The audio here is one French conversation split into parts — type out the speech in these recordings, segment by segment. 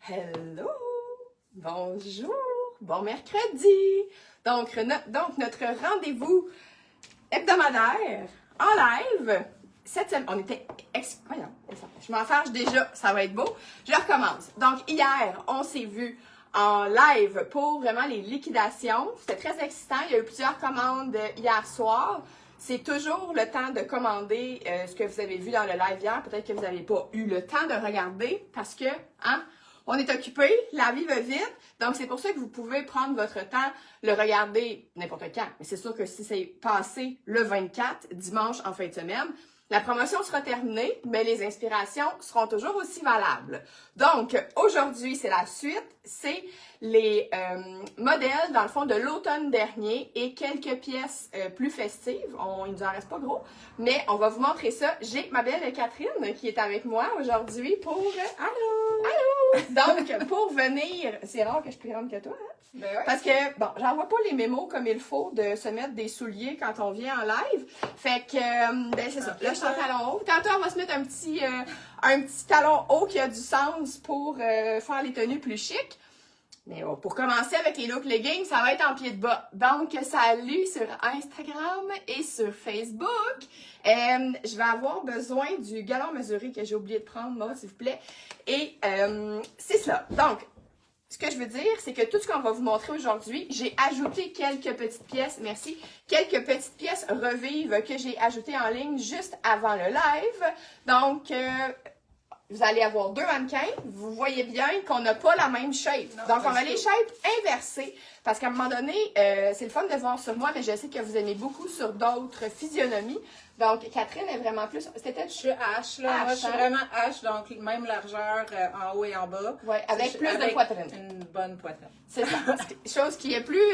Hello! Bonjour! Bon mercredi! Donc notre rendez-vous hebdomadaire en live. Cette semaine, on était... Voyons, je m'en fâche déjà, ça va être beau. Je recommence. Donc, hier, on s'est vu en live pour vraiment les liquidations. C'était très excitant. Il y a eu plusieurs commandes hier soir. C'est toujours le temps de commander ce que vous avez vu dans le live hier. Peut-être que vous n'avez pas eu le temps de regarder parce que, on est occupé, la vie va vite. Donc, c'est pour ça que vous pouvez prendre votre temps, le regarder n'importe quand. Mais c'est sûr que si c'est passé le 24, dimanche en fin de semaine, la promotion sera terminée, mais les inspirations seront toujours aussi valables. Donc, aujourd'hui, c'est la suite. C'est les modèles, dans le fond, de l'automne dernier et quelques pièces plus festives. Il nous en reste pas gros, mais on va vous montrer ça. J'ai ma belle Catherine qui est avec moi aujourd'hui pour... Allô! Allô! Donc, pour venir... C'est rare que je suis plus grande que toi, hein? Ben ouais. Parce que, bon, j'envoie pas les mémos comme il faut de se mettre des souliers quand on vient en live. Fait que, ben c'est ça. Là, je suis en talon haut. Tantôt, on va se mettre un petit talon haut qui a du sens pour faire les tenues plus chic. Mais pour commencer avec les looks leggings, ça va être en pied de bas. Donc, salut sur Instagram et sur Facebook. Je vais avoir besoin du galon mesuré que j'ai oublié de prendre, moi, s'il vous plaît. Et c'est cela. Donc, ce que je veux dire, c'est que tout ce qu'on va vous montrer aujourd'hui, j'ai ajouté quelques petites pièces, merci, quelques petites pièces revives que j'ai ajoutées en ligne juste avant le live. Donc, vous allez avoir deux mannequins. Vous voyez bien qu'on n'a pas la même shape. Non, donc, on a les shapes inversées. Parce qu'à un moment donné, c'est le fun de voir sur moi, mais je sais que vous aimez beaucoup sur d'autres physionomies. Donc, Catherine est vraiment plus... C'était je suis H, là. Moi, je suis vraiment H, donc même largeur en haut et en bas. Oui, avec plus de poitrine. Une bonne poitrine. C'est ça. Chose qui est plus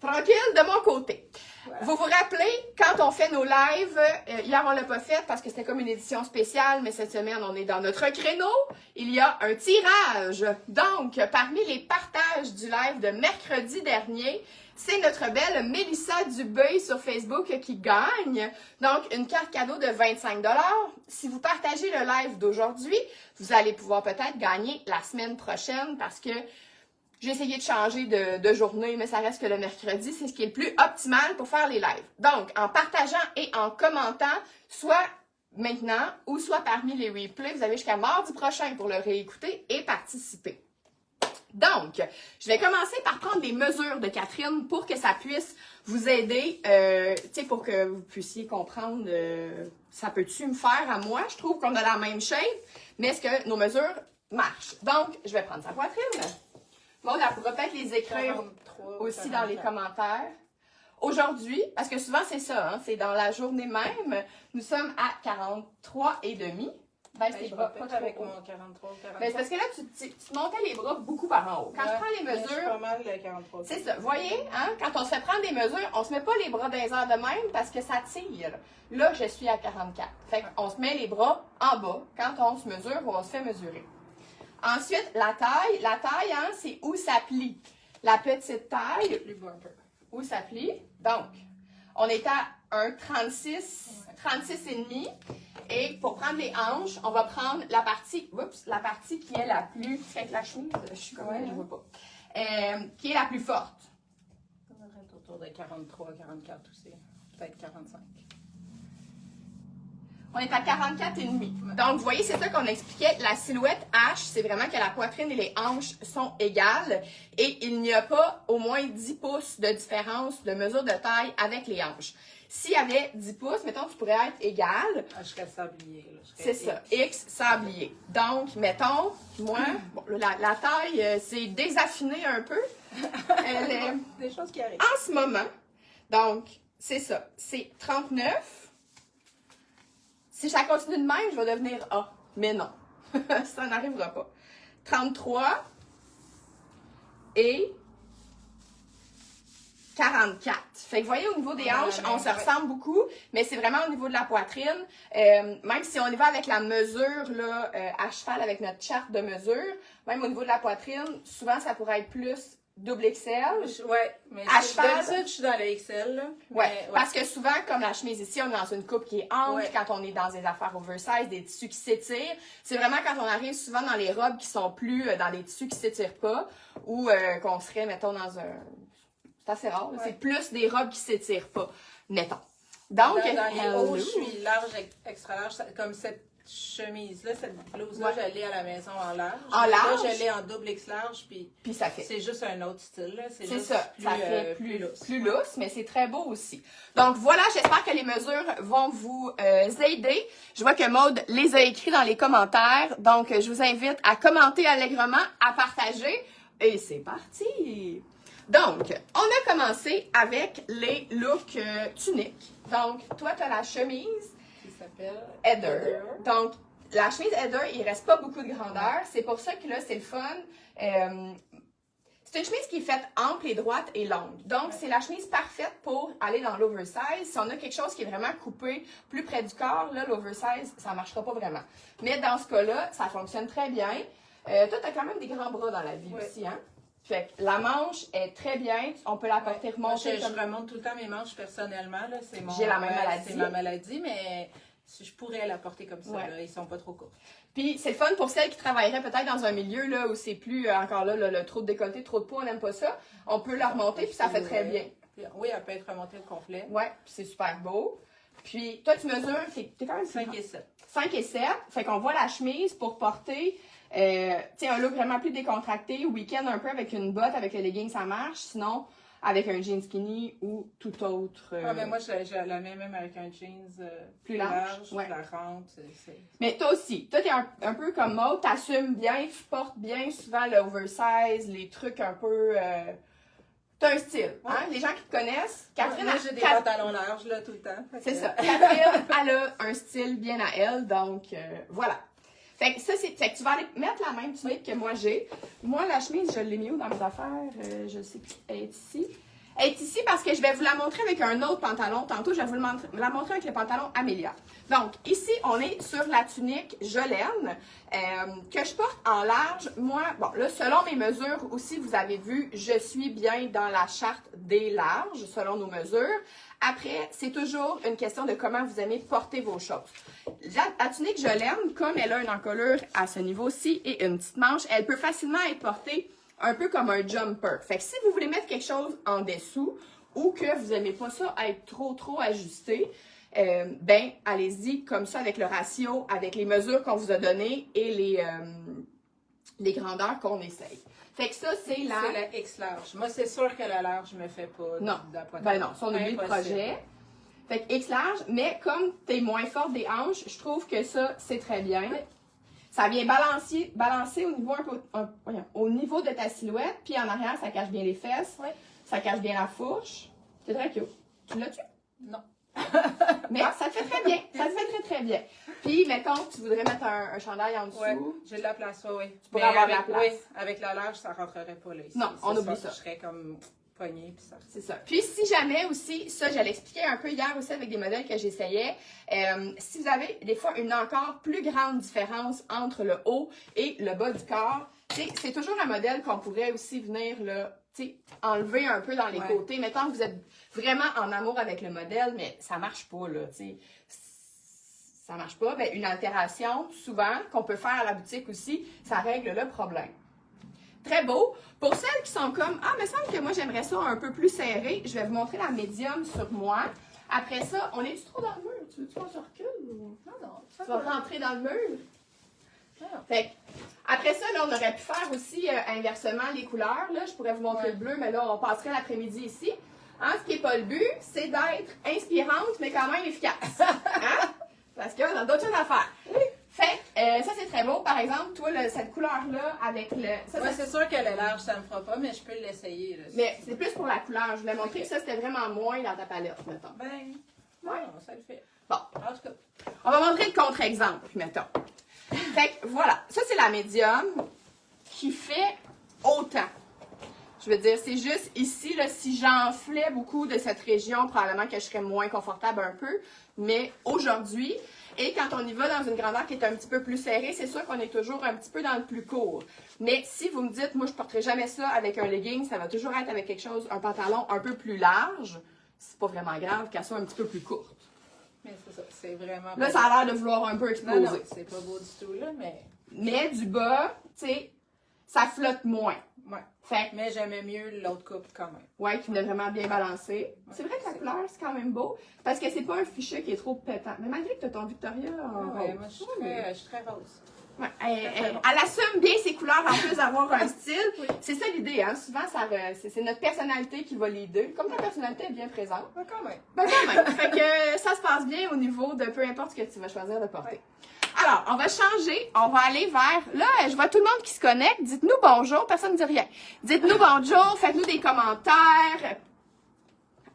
tranquille de mon côté. Voilà. Vous vous rappelez, quand on fait nos lives, hier on l'a pas fait parce que c'était comme une édition spéciale, mais cette semaine on est dans notre créneau, il y a un tirage. Donc, parmi les partages du live de mercredi dernier, c'est notre belle Mélissa Dubeuil sur Facebook qui gagne. Donc, une carte cadeau de 25 $. Si vous partagez le live d'aujourd'hui, vous allez pouvoir peut-être gagner la semaine prochaine parce que j'ai essayé de changer de journée, mais ça reste que le mercredi, c'est ce qui est le plus optimal pour faire les lives. Donc, en partageant et en commentant, soit maintenant ou soit parmi les replays, vous avez jusqu'à mardi prochain pour le réécouter et participer. Donc, je vais commencer par prendre des mesures de Catherine pour que ça puisse vous aider, pour que vous puissiez comprendre, ça peut-tu me faire à moi? Je trouve qu'on a la même shape, mais est-ce que nos mesures marchent? Donc, je vais prendre sa poitrine. Bon, elle pourra peut-être les écrire 43, aussi 44. Dans les commentaires. Aujourd'hui, parce que souvent c'est ça, c'est dans la journée même, nous sommes à 43,5. Baisse tes bras pas avec mon 43, 44. Ben, c'est parce que là, tu montais les bras beaucoup par en haut. Quand je prends les mesures... Je suis pas mal de 43. C'est ça. Vous voyez, quand on se fait prendre des mesures, on se met pas les bras dans les airs de même parce que ça tire. Là, je suis à 44. Fait qu'on se met les bras en bas quand on se mesure ou on se fait mesurer. Ensuite, la taille. La taille, c'est où ça plie. La petite taille, où ça plie. Donc, on est à un 36,5. Et pour prendre les hanches, on va prendre la partie qui est la plus... Avec la chemise, je suis comme elle, je vois pas. Qui est la plus forte. Ça devrait être autour de 43, 44 aussi. Peut-être 45. On est à 44,5. Donc, vous voyez, c'est ça qu'on expliquait. La silhouette H, c'est vraiment que la poitrine et les hanches sont égales et il n'y a pas au moins 10 pouces de différence de mesure de taille avec les hanches. S'il y avait 10 pouces, mettons, tu pourrais être égal. Je serais sablier. C'est ça, X sablier. Donc, mettons, moi, bon, la taille, c'est désaffiné un peu. Elle est... Des choses qui arrivent. En ce moment, donc, c'est ça, c'est 39. Si ça continue de même, je vais devenir A. Mais non, ça n'arrivera pas. 33 et 44. Fait que vous voyez, au niveau des hanches, on se ressemble beaucoup, mais c'est vraiment au niveau de la poitrine. Même si on y va avec la mesure là, à cheval avec notre charte de mesure, même au niveau de la poitrine, souvent ça pourrait être plus double XL. Ouais, mais À cheval. d'habitude, je suis dans le XL, là. Ouais, parce que souvent, comme la chemise ici, on est dans une coupe qui est ample, Ouais. quand on est dans des affaires oversize, des tissus qui s'étirent. C'est vraiment quand on arrive souvent dans les robes qui sont plus dans des tissus qui s'étirent pas, ou qu'on serait, mettons, dans un... C'est assez rare, là. Ouais. C'est plus des robes qui s'étirent pas, mettons. Donc, dans les hauts, hello. je suis large, extra large, comme cette chemise-là, cette blouse-là, Ouais. je l'ai à la maison en large. En large? Là, je l'ai en double X large, puis ça fait. c'est juste un autre style, là. C'est C'est juste ça, plus, ça fait lousse. plus lousse, mais c'est très beau aussi. Donc voilà, j'espère que les mesures vont vous aider. Je vois que Maude les a écrits dans les commentaires, donc je vous invite à commenter allègrement, à partager, et c'est parti! Donc, on a commencé avec les looks tuniques. Donc, toi, tu as la chemise Qui s'appelle Heather. Donc, la chemise Heather, il reste pas beaucoup de grandeur. C'est pour ça que là, c'est le fun. C'est une chemise qui est faite ample et droite et longue. Donc, c'est la chemise parfaite pour aller dans l'oversize. Si on a quelque chose qui est vraiment coupé plus près du corps, là, l'oversize, ça marchera pas vraiment. Mais dans ce cas-là, ça fonctionne très bien. Toi, tu as quand même des grands bras dans la vie aussi, hein? Fait que la manche est très bien. On peut la porter remontée. Je remonte tout le temps mes manches personnellement, là. C'est mon... J'ai la même maladie. C'est ma maladie, mais je pourrais la porter comme ça, Ouais. là. Ils sont pas trop courts. Puis c'est le fun pour celles qui travailleraient peut-être dans un milieu là, où c'est plus, encore là, le trop de décolleté, trop de peau, on n'aime pas ça. On peut la remonter, puis ça fait très bien. Puis, oui, elle peut être remontée au complet. Ouais, puis c'est super beau. Puis toi, tu mesures, t'es quand même 5 et 7. 5 et 7. Fait qu'on voit la chemise pour porter un look vraiment plus décontracté, week-end un peu avec une botte, avec le legging, ça marche. Sinon, avec un jean skinny ou tout autre. Ah, mais moi, je la mets même avec un jeans plus large. Ouais. la rentre. Mais toi aussi, toi, t'es un peu comme Maud, t'assumes bien, tu portes bien souvent le oversize, les trucs un peu... T'as un style, hein? Les gens qui te connaissent, Catherine... Moi, j'ai des pantalons larges, là, tout le temps. C'est ça. Catherine, elle a un style bien à elle, donc voilà. Fait que ça, fait que tu vas aller mettre la même tunique que moi j'ai. Moi, la chemise, je l'ai mis où dans mes affaires? Je sais plus. Elle est ici. Elle est ici parce que je vais vous la montrer avec un autre pantalon. Tantôt, je vais vous la montrer avec le pantalon Amélia. Donc, ici, on est sur la tunique Jolene que je porte en large. Moi, bon, là, selon mes mesures aussi, vous avez vu, je suis bien dans la charte des larges, selon nos mesures. Après, c'est toujours une question de comment vous aimez porter vos choses. La tunique Jolene, comme elle a une encolure à ce niveau-ci et une petite manche, elle peut facilement être portée un peu comme un jumper. Fait que si vous voulez mettre quelque chose en dessous ou que vous n'aimez pas ça être trop ajusté, ben allez-y comme ça avec le ratio, avec les mesures qu'on vous a données et les grandeurs qu'on essaye. Fait que ça, c'est la... C'est la X large. Moi, c'est sûr que la large me fait pas Non. de la poitrine. Ben non, ça on oublie le projet. Fait que X large, mais comme t'es moins forte des hanches, je trouve que ça, c'est très bien. Oui. Ça vient balancer au niveau au niveau de ta silhouette, puis en arrière, ça cache bien les fesses. Oui. Ça cache bien la fourche. C'est très cute. Tu l'as-tu? Non. Mais ça te fait très bien. Ça te fait très bien. Puis, mettons que tu voudrais mettre un chandail en dessous. Ouais, j'ai de la place, oui. Tu pourrais avoir de la place. Oui, avec la large, ça rentrerait pas là ici. Non, on oublie ça. Je serais comme poignée, puis ça. C'est ça. Puis, si jamais aussi, ça, je l'expliquais un peu hier aussi avec des modèles que j'essayais, si vous avez des fois une encore plus grande différence entre le haut et le bas du corps, c'est toujours un modèle qu'on pourrait aussi venir là, enlever un peu dans les côtés. Mettons que vous êtes vraiment en amour avec le modèle, mais ça marche pas, là, ça marche pas. Ben, une altération, souvent, qu'on peut faire à la boutique aussi, ça règle le problème. Très beau. Pour celles qui sont comme, ah, me semble que moi, j'aimerais ça un peu plus serré, je vais vous montrer la médium sur moi. Après ça, on est-tu trop dans le mur? Tu veux-tu qu'on se recule? Ou... Non. Tu vas rentrer dans le mur? Non. Fait que, après ça, là, on aurait pu faire aussi inversement les couleurs. Là, je pourrais vous montrer le bleu, mais là, on passerait l'après-midi ici. Hein, ce qui n'est pas le but, c'est d'être inspirante, mais quand même efficace. Hein? Parce qu'on a d'autres choses à faire. Fait que, ça, c'est très beau. Par exemple, toi, cette couleur-là, avec le... Ça, c'est sûr que le large, ça me fera pas, mais je peux l'essayer. Mais c'est plus pour la couleur. Je voulais montrer que ça, c'était vraiment moins dans ta palette, mettons. Ben, Ouais. non, ça le fait. Bon. En tout cas. On va montrer le contre-exemple, mettons. Fait que, voilà. Ça, c'est la médium qui fait autant. Je veux dire, c'est juste ici, là, si j'enflais beaucoup de cette région, probablement que je serais moins confortable un peu. Mais aujourd'hui, Et quand on y va dans une grandeur qui est un petit peu plus serrée, c'est sûr qu'on est toujours un petit peu dans le plus court. Mais si vous me dites, moi je porterai jamais ça avec un legging, ça va toujours être avec quelque chose, un pantalon un peu plus large, c'est pas vraiment grave qu'elle soit un petit peu plus courte. Mais c'est ça, c'est vraiment... Là, ça a l'air de vouloir un peu exploser. Non, c'est pas beau du tout, là, mais... Mais du bas, tu sais, ça flotte moins. Ouais. Fait Mais j'aimais mieux l'autre coupe quand même. ouais, qui venait vraiment bien balancer. Ouais, c'est vrai que la couleur, c'est quand même beau. Parce que c'est pas un fichet qui est trop pétant. Mais malgré que tu as ton Victoria en Ouais, rose. moi, je suis très rose. Ouais, elle assume bien ses couleurs en plus d'avoir un style. Oui. C'est ça l'idée, hein. Souvent, c'est notre personnalité qui va l'aider. Comme ta personnalité est bien présente. Ben, quand même. Ben, quand même. Fait que ça se passe bien au niveau de peu importe ce que tu vas choisir de porter. Ouais. Alors, on va changer. On va aller vers... Là, je vois tout le monde qui se connecte. Dites-nous bonjour. Personne ne dit rien. Dites-nous bonjour. Faites-nous des commentaires.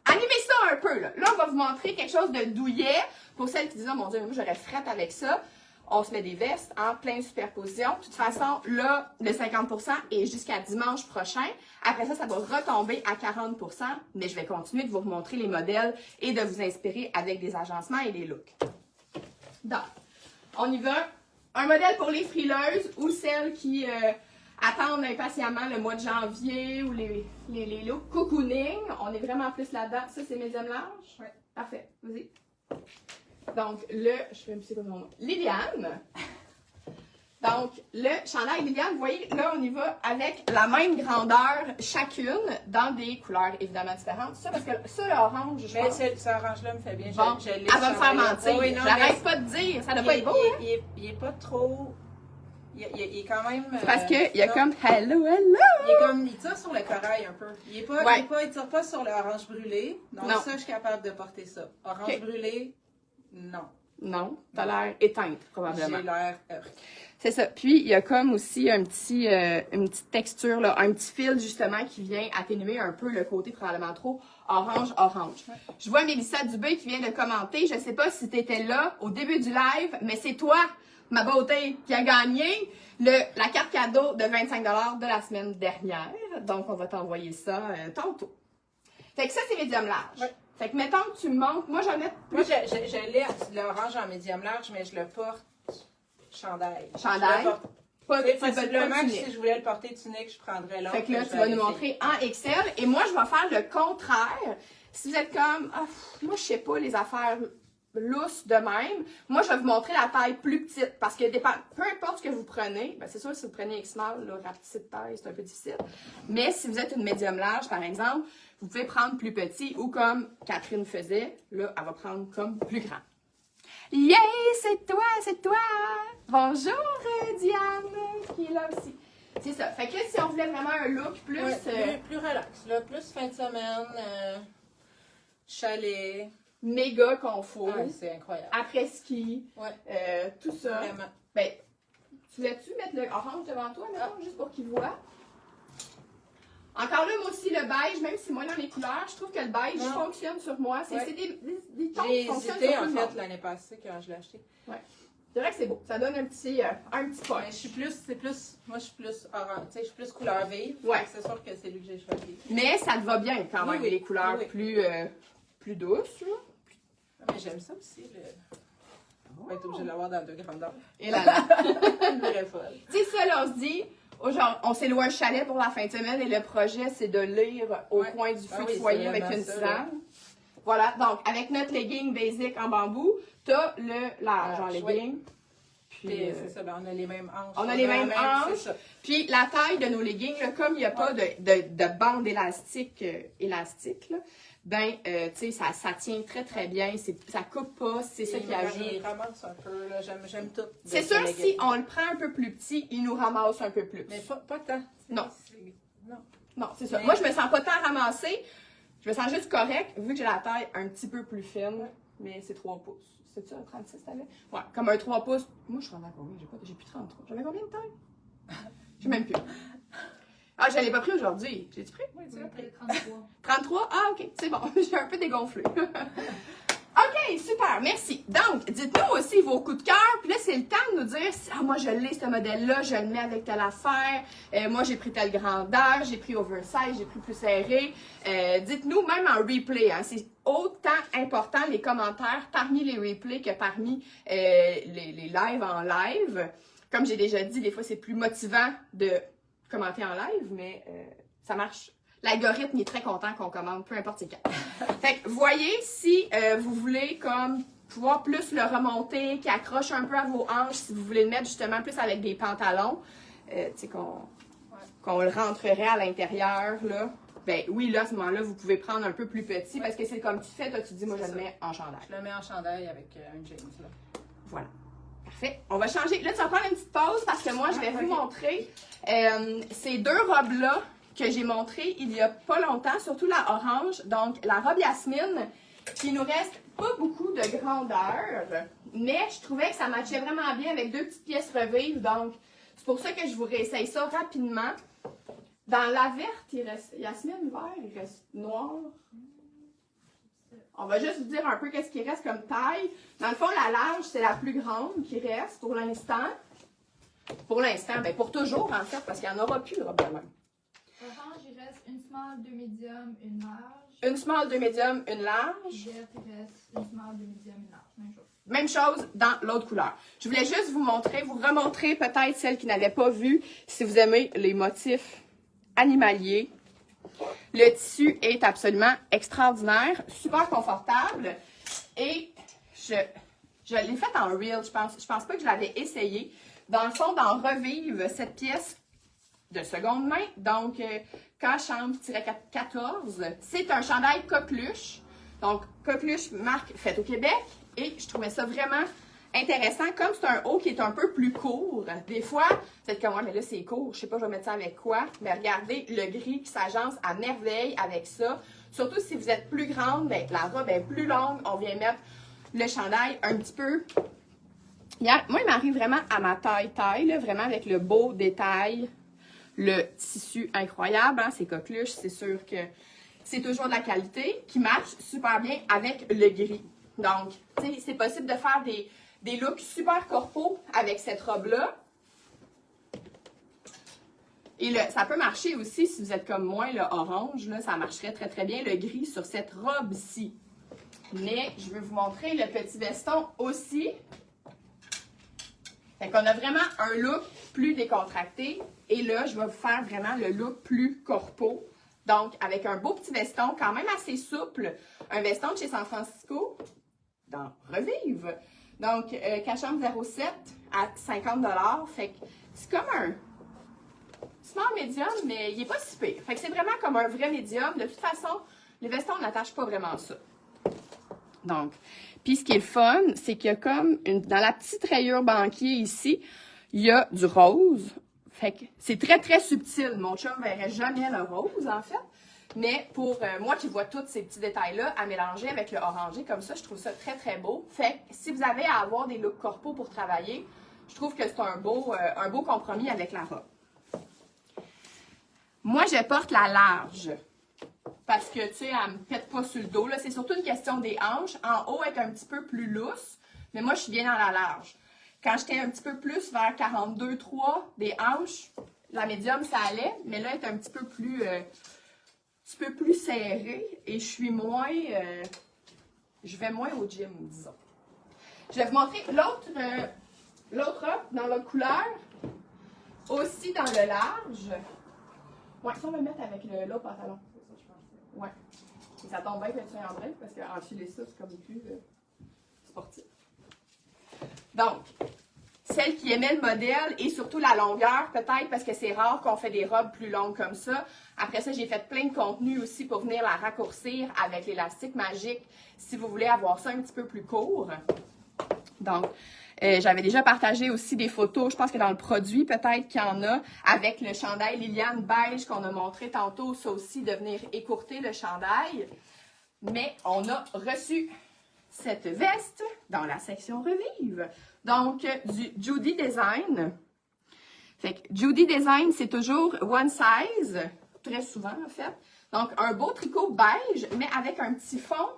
Animez ça un peu, là. Là, on va vous montrer quelque chose de douillet. Pour celles qui disent, oh mon Dieu, moi, j'aurais frette avec ça. On se met des vestes en pleine superposition. De toute façon, là, le 50% est jusqu'à dimanche prochain. Après ça, ça va retomber à 40%. Mais je vais continuer de vous remontrer les modèles et de vous inspirer avec des agencements et des looks. Donc, on y va. Un modèle pour les frileuses ou celles qui attendent impatiemment le mois de janvier ou les looks cocooning. On est vraiment plus là-dedans. Ça, c'est médium large? Oui. Parfait. Vas-y. Donc, je vais me sais pas son nom. Liliane. Donc, le chandail Liliane, vous voyez, là, on y va avec la même grandeur chacune dans des couleurs évidemment différentes. Ça, parce que ça, l'orange, je pense. Mais ce orange-là me fait bien. Bon, elle va me faire mentir. Oui, non, j'arrête pas de dire. Ça doit pas être beau, hein? Il est pas trop... Il est quand même... Parce qu'il y a comme hello, hello! Il tire sur le corail un peu. Il tire pas sur l'orange brûlé. Donc non. Ça, je suis capable de porter ça. Orange brûlé, non. Non, t'as l'air éteinte, probablement. J'ai l'air... C'est ça. Puis, il y a comme aussi une petite texture, là, un petit fil, justement, qui vient atténuer un peu le côté probablement trop orange. Ouais. Je vois Mélissa Dubé qui vient de commenter. Je sais pas si tu étais là au début du live, mais c'est toi, ma beauté, qui a gagné la carte cadeau de 25$ de la semaine dernière. Donc, on va t'envoyer ça tantôt. Fait que ça, c'est médium large. Ouais. Fait que, mettons que tu montes, moi, j'en ai plus. Moi, je l'ai l'orange en médium large, mais je le porte chandail. Chandail? Possiblement que si je voulais le porter tunique, je prendrais l'autre. Fait que là, tu vas nous montrer en XL. Et moi, je vais faire le contraire. Si vous êtes comme, moi, je sais pas, les affaires lousses de même, moi, je vais vous montrer la taille plus petite. Parce que peu importe ce que vous prenez, ben, c'est sûr, si vous prenez X-Small, la petite taille, c'est un peu difficile. Mais si vous êtes une médium large, par exemple, vous pouvez prendre plus petit ou comme Catherine faisait, là, elle va prendre comme plus grand. Yeah, c'est toi, c'est toi! Bonjour, Diane, qui est là aussi. C'est ça. Fait que là, si on voulait vraiment un look plus... plus relax, là, plus fin de semaine, chalet. Méga confort. Ah, c'est incroyable. Après ski. Ouais. Tout ça. Vraiment. Ben, tu voulais-tu mettre le orange devant toi, mettons, juste pour qu'il voit? Encore là, moi aussi, le beige, même si moi, dans les couleurs, je trouve que le beige fonctionne sur moi. C'est des tons qui fonctionnent sur J'ai hésité, tout le en monde. fait, l'année passée, quand je l'ai acheté. Ouais. C'est vrai que c'est beau. Ça donne un petit punch. Mais je suis plus orange, tu sais, je suis plus couleur vive. Ouais. C'est sûr que c'est lui que j'ai choisi. Mais ça te va bien, quand même, les couleurs plus douces, là. Mais j'aime ça aussi, on va être obligé de l'avoir dans 2 grandeurs. Et là, là. Une vraie folle. Tu sais, ça, là, on se dit... on s'est loué un chalet pour la fin de semaine et le projet, c'est de lire au coin du feu de foyer avec une tisane. Voilà, donc avec notre legging basic en bambou, t'as le large en legging. Puis c'est ça, ben, on a les mêmes hanches. On a les mêmes hanches. Puis la taille de nos leggings, là, comme il n'y a pas de bande élastique, là, ben, tu sais, ça tient très très bien, ça coupe pas, c'est ça qui ajoute. Il ramasse un peu, là, j'aime tout. C'est sûr, si on le prend un peu plus petit, il nous ramasse un peu plus. Mais pas tant. Non. Non, c'est ça. Mais... Moi, je me sens pas tant ramassée, je me sens juste correct, vu que j'ai la taille un petit peu plus fine, mais c'est 3 pouces. C'est-tu un 36 t'avais? Ouais, comme un 3 pouces. Moi, je suis rendue à combien? J'ai plus 33. J'avais combien de taille? J'ai même plus. Ah, je l'ai pas pris aujourd'hui. J'ai-tu pris? Oui, tu l'as pris. 33. 33? Ah, ok, c'est bon. J'ai un peu dégonflé. OK, super, merci. Donc, dites-nous aussi vos coups de cœur. Puis là, c'est le temps de nous dire, ah, moi, je l'ai, ce modèle-là, je le mets avec telle affaire. Moi, j'ai pris telle grandeur, j'ai pris oversize, j'ai pris plus serré. Dites-nous, même en replay, hein, c'est autant important les commentaires parmi les replays que parmi les lives en live. Comme j'ai déjà dit, des fois, c'est plus motivant de commenter en live, mais ça marche. L'algorithme est très content qu'on commande, peu importe c'est quand. Fait que voyez si vous voulez comme pouvoir plus le remonter, qui accroche un peu à vos hanches, si vous voulez le mettre justement plus avec des pantalons, tu sais, qu'on le rentrerait à l'intérieur, là. Ben oui, là, à ce moment-là, vous pouvez prendre un peu plus petit parce que c'est comme tu fais, toi, tu dis, moi, je le mets en chandail. Je le mets en chandail avec un jeans, là. Voilà. Parfait. On va changer. Là, tu vas prendre une petite pause parce que moi, je vais vous montrer ces deux robes-là que j'ai montrées il y a pas longtemps, surtout la orange. Donc, la robe Yasmine, qui nous reste pas beaucoup de grandeur, mais je trouvais que ça matchait vraiment bien avec deux petites pièces revives. Donc, c'est pour ça que je vous réessaye ça rapidement. Dans la verte, il reste Yasmine vert, il reste noir. On va juste vous dire un peu qu'est-ce qui reste comme taille. Dans le fond, la large, c'est la plus grande qui reste pour l'instant. Pour l'instant, bien pour toujours en fait, parce qu'il n'y en aura plus de robe de même. Orange, il reste une small, deux médium, une large. Une small, deux médium, une large. Verte, il reste une small, deux médium, une large. Même chose. Même chose dans l'autre couleur. Je voulais juste vous montrer, vous remontrer peut-être celles qui n'avaient pas vu, si vous aimez les motifs animaliers. Le tissu est absolument extraordinaire, super confortable et je l'ai fait en reel, je pense pas que je l'avais essayé. Dans le fond, d'en revivre cette pièce de seconde main, donc K-Chambre-14, c'est un chandail coqueluche. Donc, coqueluche, marque faite au Québec et je trouvais ça vraiment intéressant, comme c'est un haut qui est un peu plus court. Des fois, vous êtes comme moi, mais là c'est court, je sais pas, je vais mettre ça avec quoi. Mais regardez le gris qui s'agence à merveille avec ça. Surtout si vous êtes plus grande, ben, la robe est plus longue, on vient mettre le chandail un petit peu. Moi, il m'arrive vraiment à ma taille, là, vraiment avec le beau détail, le tissu incroyable, hein, c'est coqueluche, c'est sûr que c'est toujours de la qualité qui marche super bien avec le gris. Donc, tu sais, c'est possible de faire des looks super corpaux avec cette robe-là. Et ça peut marcher aussi si vous êtes comme moi, le orange, là, ça marcherait très très bien, le gris sur cette robe-ci. Mais je vais vous montrer le petit veston aussi. Fait qu'on a vraiment un look plus décontracté. Et là, je vais vous faire vraiment le look plus corpo. Donc, avec un beau petit veston quand même assez souple. Un veston de chez San Francisco dans Revive. Donc, K-Chambre 07 à 50$. Fait que c'est comme un small medium, mais il n'est pas si pire. Fait que c'est vraiment comme un vrai medium. De toute façon, les vestons n'attachent pas vraiment ça. Donc, puis ce qui est le fun, c'est qu'il y a comme, dans la petite rayure banquier ici, il y a du rose. Fait que c'est très, très subtil. Mon chum ne verrait jamais le rose, en fait. Mais pour moi qui vois tous ces petits détails-là, à mélanger avec le orangé, comme ça, je trouve ça très, très beau. Fait que si vous avez à avoir des looks corpaux pour travailler, je trouve que c'est un beau compromis avec la robe. Moi, je porte la large. Parce que, tu sais, elle ne me pète pas sur le dos. C'est surtout une question des hanches. En haut, elle est un petit peu plus lousse. Mais moi, je suis bien dans la large. Quand j'étais un petit peu plus vers 42,3 des hanches, la médium, ça allait. Mais là, elle est un petit peu plus serrée. Et je suis moins... je vais moins au gym, disons. Je vais vous montrer l'autre robe dans l'autre couleur. Aussi dans le large. Ouais, ça, on va le mettre avec l'autre pantalon. Ouais. Et ça tombe bien que tu es en bref parce qu'enfiler ça, c'est comme plus sportif. Donc, celle qui aimait le modèle et surtout la longueur, peut-être parce que c'est rare qu'on fait des robes plus longues comme ça. Après ça, j'ai fait plein de contenu aussi pour venir la raccourcir avec l'élastique magique si vous voulez avoir ça un petit peu plus court. Donc, j'avais déjà partagé aussi des photos, je pense que dans le produit, peut-être qu'il y en a, avec le chandail Liliane beige qu'on a montré tantôt, ça aussi, de venir écourter le chandail. Mais on a reçu cette veste dans la section Revive. Donc, du Judy Design. Fait que Judy Design, c'est toujours one size, très souvent en fait. Donc, un beau tricot beige, mais avec un petit fond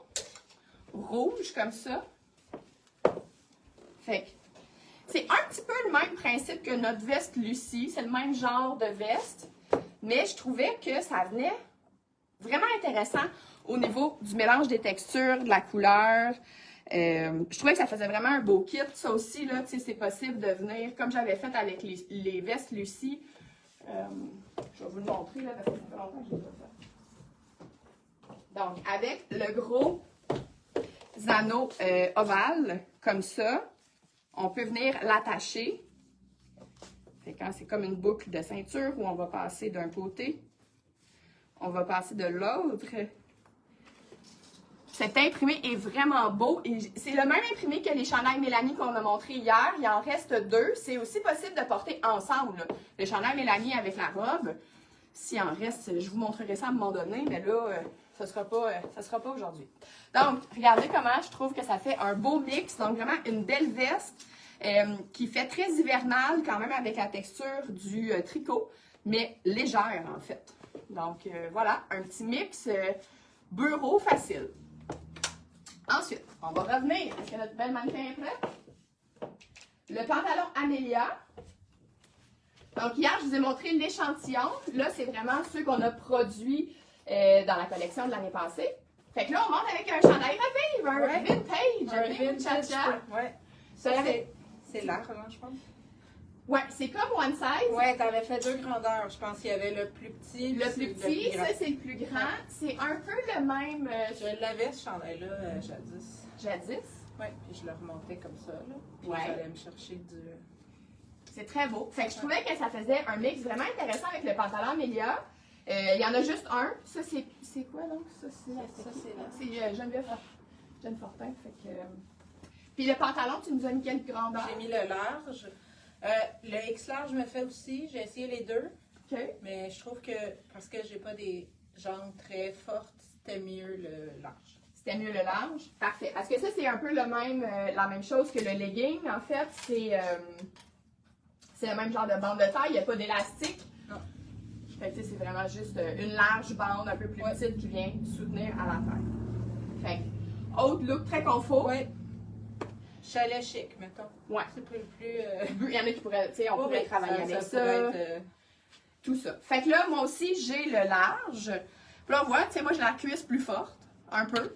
rouge comme ça. Fait que c'est un petit peu le même principe que notre veste Lucie. C'est le même genre de veste. Mais je trouvais que ça venait vraiment intéressant au niveau du mélange des textures, de la couleur. Je trouvais que ça faisait vraiment un beau kit. Ça aussi, là, c'est possible de venir, comme j'avais fait avec les vestes Lucie. Je vais vous le montrer, là, parce que ça fait longtemps que je l'ai pas fait. Donc, avec le gros anneau ovale, comme ça, on peut venir l'attacher. C'est comme une boucle de ceinture où on va passer d'un côté, on va passer de l'autre. Cet imprimé est vraiment beau. C'est le même imprimé que les chandails Mélanie qu'on a montré hier. Il en reste 2. C'est aussi possible de porter ensemble, là. Le chandail Mélanie avec la robe. S'il en reste, je vous montrerai ça à un moment donné, mais là, ça sera pas aujourd'hui. Donc, regardez comment je trouve que ça fait un beau mix. Donc, vraiment une belle veste qui fait très hivernale quand même avec la texture du tricot, mais légère en fait. Donc, voilà, un petit mix bureau facile. Ensuite, on va revenir. Est-ce que notre belle mannequin est prête? Le pantalon Amélia. Donc, hier, je vous ai montré l'échantillon. Là, c'est vraiment ceux qu'on a produits dans la collection de l'année passée. Fait que là, on monte avec un chandail Revive, un vintage, Un vintage. Ouais. Ça, c'est large, hein, je pense. Ouais, c'est comme one size. Ouais, t'avais fait 2 grandeurs. Je pense qu'il y avait le plus petit. Le plus petit, ça, c'est le plus grand. C'est un peu le même... Je l'avais, ce chandail-là, jadis. Jadis? Ouais, puis je le remontais comme ça, là. Puis Ouais. j'allais me chercher du... C'est très beau. Fait que je trouvais que ça faisait un mix vraiment intéressant avec le pantalon Amélia. Il y en a juste un. Ça, c'est quoi, donc? Ça, c'est Geneviève Fortin. Fait que... Puis le pantalon, tu nous as mis quelle grandeur? J'ai mis le large. Le X large me fait aussi. J'ai essayé les deux. OK. Mais je trouve que, parce que j'ai pas des jambes très fortes, c'était mieux le large. C'était mieux le large? Parfait. Parce que ça, c'est un peu le même, la même chose que le legging. En fait, c'est le même genre de bande de taille. Il n'y a pas d'élastique. Non. Fait que c'est vraiment juste une large bande un peu plus petite qui vient soutenir à la taille. Fait que, autre look très confort. Ouais. Chalet chic, mettons. Ouais. C'est plus... Il y en a qui pourraient, tu sais, on pourrait travailler avec ça. Pourrait être, tout ça. Fait que là, moi aussi, j'ai le large. Puis là, on voit, tu sais, moi, j'ai la cuisse plus forte, un peu.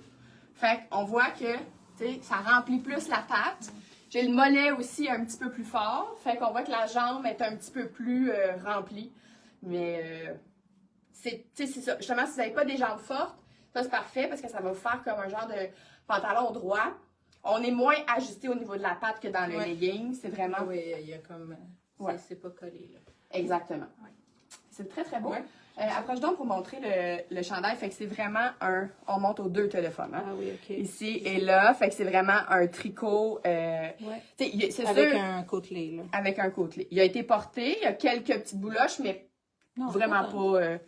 Fait qu'on voit que, tu sais, ça remplit plus la patte. J'ai le mollet aussi un petit peu plus fort. Fait qu'on voit que la jambe est un petit peu plus remplie. Mais, c'est ça. Justement, si vous n'avez pas des jambes fortes, ça, c'est parfait parce que ça va vous faire comme un genre de pantalon droit. On est moins ajusté au niveau de la patte que dans le legging. C'est vraiment... Oui, il y a comme... C'est pas collé, là. Exactement. Ouais. C'est très, très beau. Ouais. Approche donc pour montrer le chandail. Fait que c'est vraiment un... On monte aux 2 téléphones. Hein? Ah oui, OK. Ici et là. Fait que c'est vraiment un tricot... Ouais. C'est avec sûr, un côtelé, là. avec un côtelé. Il a été porté. Il y a quelques petites bouloches, mais Non, vraiment pas...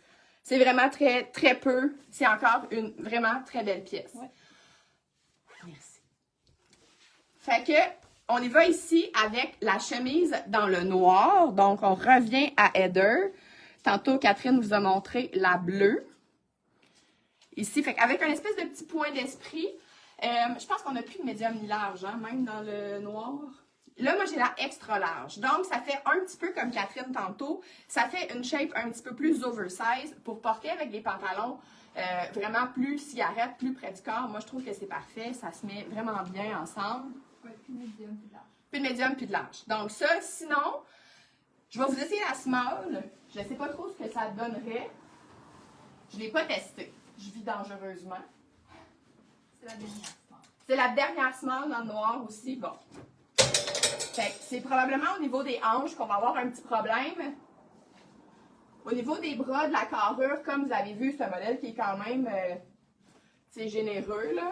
c'est vraiment très, très peu. C'est encore une vraiment très belle pièce. Ouais. Merci. Fait que, on y va ici avec la chemise dans le noir. Donc, on revient à Heather. Tantôt, Catherine vous a montré la bleue. Ici, fait qu'avec un espèce de petit point d'esprit. Je pense qu'on n'a plus de médium ni large, hein, même dans le noir. Là, moi, j'ai la extra large. Donc, ça fait un petit peu comme Catherine tantôt. Ça fait une shape un petit peu plus oversize pour porter avec des pantalons vraiment plus cigarette, plus près du corps. Moi, je trouve que c'est parfait. Ça se met vraiment bien ensemble. Ouais, puis médium, puis large. Puis de médium, puis de large. Donc ça, sinon, je vais vous essayer la small. Je ne sais pas trop ce que ça donnerait. Je ne l'ai pas testé. Je vis dangereusement. C'est la dernière small. C'est la dernière small dans le noir aussi. Bon. Fait que c'est probablement au niveau des hanches qu'on va avoir un petit problème. Au niveau des bras, de la carrure, comme vous avez vu, c'est un modèle qui est quand même généreux, là.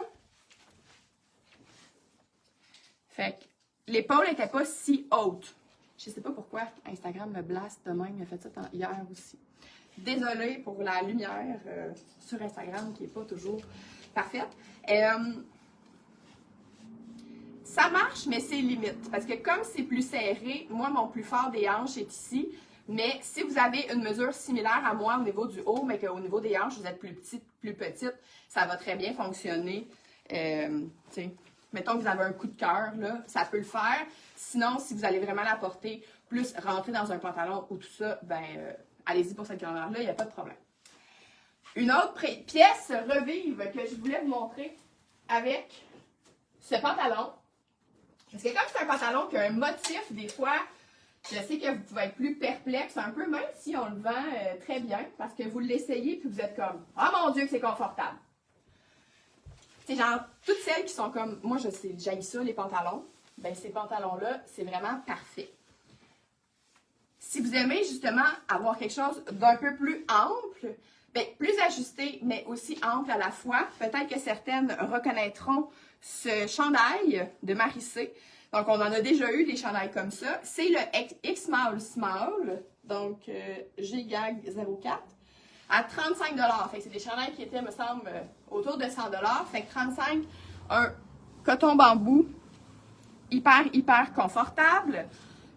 Fait que l'épaule n'était pas si haute. Je sais pas pourquoi Instagram me blaste de même. Il a fait ça hier aussi. Désolée pour la lumière sur Instagram qui n'est pas toujours parfaite. Ça marche, mais c'est limite. Parce que comme c'est plus serré, moi, mon plus fort des hanches est ici. Mais si vous avez une mesure similaire à moi au niveau du haut, mais qu'au niveau des hanches, vous êtes plus petite, ça va très bien fonctionner Tu sais, mettons que vous avez un coup de cœur, là, ça peut le faire. Sinon, si vous allez vraiment la porter, plus rentrer dans un pantalon ou tout ça, ben, allez-y pour cette grandeur-là, il n'y a pas de problème. Une autre pièce revive que je voulais vous montrer avec ce pantalon. Parce que comme c'est un pantalon qui a un motif, des fois, je sais que vous pouvez être plus perplexe un peu, même si on le vend très bien, parce que vous l'essayez puis vous êtes comme « Oh mon Dieu que c'est confortable! » C'est genre, toutes celles qui sont comme « Moi, j'haïs ça, les pantalons. » Ben ces pantalons-là, c'est vraiment parfait. Si vous aimez justement avoir quelque chose d'un peu plus ample, bien, plus ajusté, mais aussi ample à la fois, peut-être que certaines reconnaîtront ce chandail de Marissé. Donc, on en a déjà eu des chandails comme ça. C'est le X-Small Small, donc G-Gag 04, à 35 $. Fait que c'est des chandails qui étaient, me semble, autour de 100 $. Fait que 35 $, un coton bambou hyper confortable.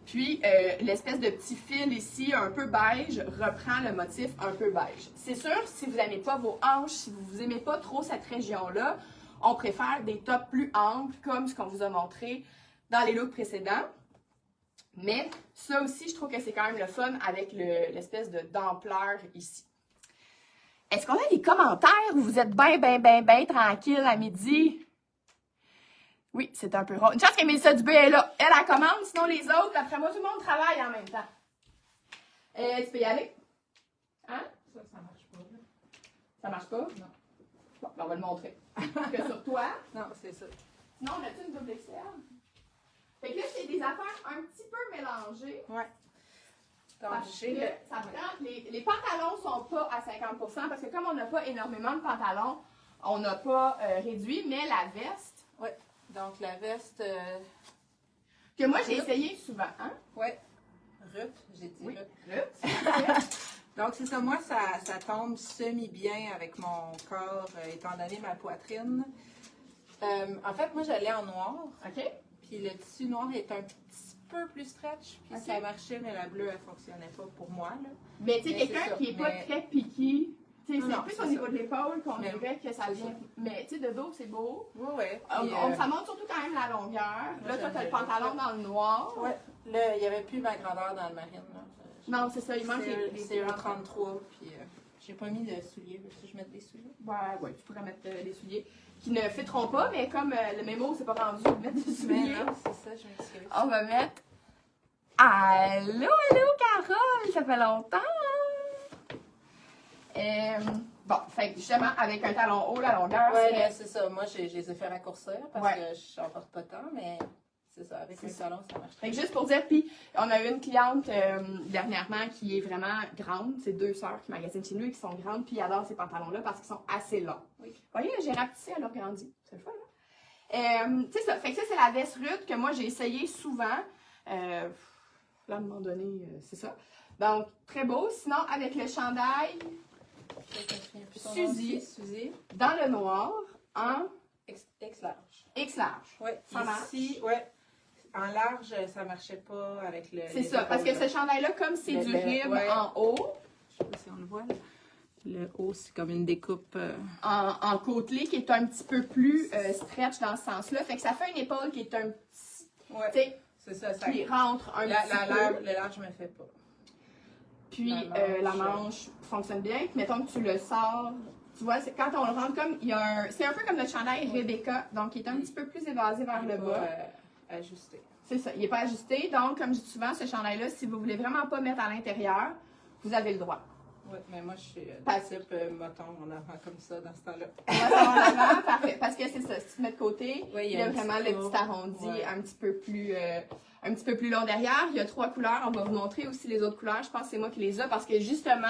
Puis, l'espèce de petit fil ici, un peu beige, reprend le motif un peu beige. C'est sûr, si vous n'aimez pas vos hanches, si vous n'aimez pas trop cette région-là, on préfère des tops plus amples, comme ce qu'on vous a montré dans les looks précédents. Mais ça aussi, je trouve que c'est quand même le fun avec l'espèce d'ampleur ici. Est-ce qu'on a des commentaires où vous êtes bien tranquille à midi? Oui, c'est un peu rare. Une chance que Mélissa Dubé est là. Elle commande, sinon les autres, d'après moi, tout le monde travaille en même temps. Tu peux y aller? Hein? Ça marche pas, là. Ça marche pas? Non. Bon, ben on va le montrer. Que sur toi. Non, c'est ça. Sinon, on a-tu une double XL? Fait que là, c'est des affaires un petit peu mélangées. Ouais. Donc, Parce que ça prend, les pantalons sont pas à 50% parce que comme on n'a pas énormément de pantalons, on n'a pas réduit, mais la veste. Ouais. Donc, la veste. Que moi, j'ai essayé souvent. Hein? Ouais. Ruth, j'ai dit Oui. Ruth. Donc, c'est ça. Moi, ça tombe semi-bien avec mon corps, étant donné ma poitrine. En fait, moi, j'allais en noir. OK? Puis le tissu noir est un petit peu plus stretch. Puis ça marchait, mais la bleue, elle fonctionnait pas pour moi, là. Mais tu sais, Mais quelqu'un c'est qui n'est ça, pas mais- très piqué, tu sais, c'est Non, plus c'est au niveau ça. de l'épaule qu'on Mais- dirait que ça c'est vient. ça. Mais tu sais, de dos, c'est beau. Oui, oui. Ça montre surtout quand même la longueur. Là, toi, t'as le j'aime pantalon bien. dans le noir. Ouais. Là, il n'y avait plus ma grandeur dans le marine, là. Non, c'est ça, il manque les C'est un 33, puis j'ai pas mis de souliers. Si je mets des souliers. Ouais, tu pourrais mettre les souliers qui ne fitteront pas, mais comme le mémo s'est pas rendu de mettre des souliers, Mais non, c'est ça, je m'excuse. on va mettre. Allô, Carole, ça fait longtemps! Bon, fait que justement, avec un talon haut, la longueur, Ouais, serait- là, c'est ça. Moi, je les ai fait raccourcir parce Ouais. que je n'en porte pas tant, mais c'est ça. Avec C'est un ça. talon, ça marche Fait très que bien. juste pour dire, puis on a eu une cliente dernièrement qui est vraiment grande. C'est deux sœurs qui magasinent chez nous et qui sont grandes, puis ils adorent ces pantalons-là parce qu'ils sont assez longs. Oui. Vous voyez, j'ai rapetissé, elle a grandi. C'est le fun, là. Tu sais ça. Fait que ça, c'est la veste Ruth que moi, j'ai essayé souvent. Là, à un moment donné, c'est ça. Donc, très beau. Sinon, avec le chandail Je me souviens plus son nom Suzy. aussi, Suzy. dans le noir en X large. X large. Ouais. Ça marche. Ici, ouais. En large, ça marchait pas avec le. C'est les ça, parce que épaules, ce chandail-là, comme c'est Le- du le- rib ouais. en haut, Je sais pas si on le voit, là. Le haut, c'est comme une découpe. en côtelé qui est un petit peu plus stretch dans ce sens-là. Fait que ça fait une épaule qui est un petit, Ouais. tu sais, C'est ça, ça. qui rentre un petit peu. Le large me fait pas. Puis la la manche fonctionne bien. Puis mettons que tu le sors, tu vois, quand on le rentre comme, il y a un, c'est un peu comme notre chandail Rebecca, donc il est un petit peu plus évasé vers le bas. Ajusté. C'est ça, il n'est pas ajusté. Donc, comme je dis souvent, ce chandail-là, si vous voulez vraiment pas mettre à l'intérieur, vous avez le droit. Oui, mais moi, je suis Parce- type moton en avant comme ça dans ce temps-là. On va faire en avant, parfait. Parce que c'est ça, si tu mets de côté, Oui, il y a un vraiment petit le tour. petit arrondi Ouais. un petit peu plus long derrière. Il y a 3 couleurs. On va vous montrer aussi les autres couleurs. Je pense que c'est moi qui les ai parce que justement,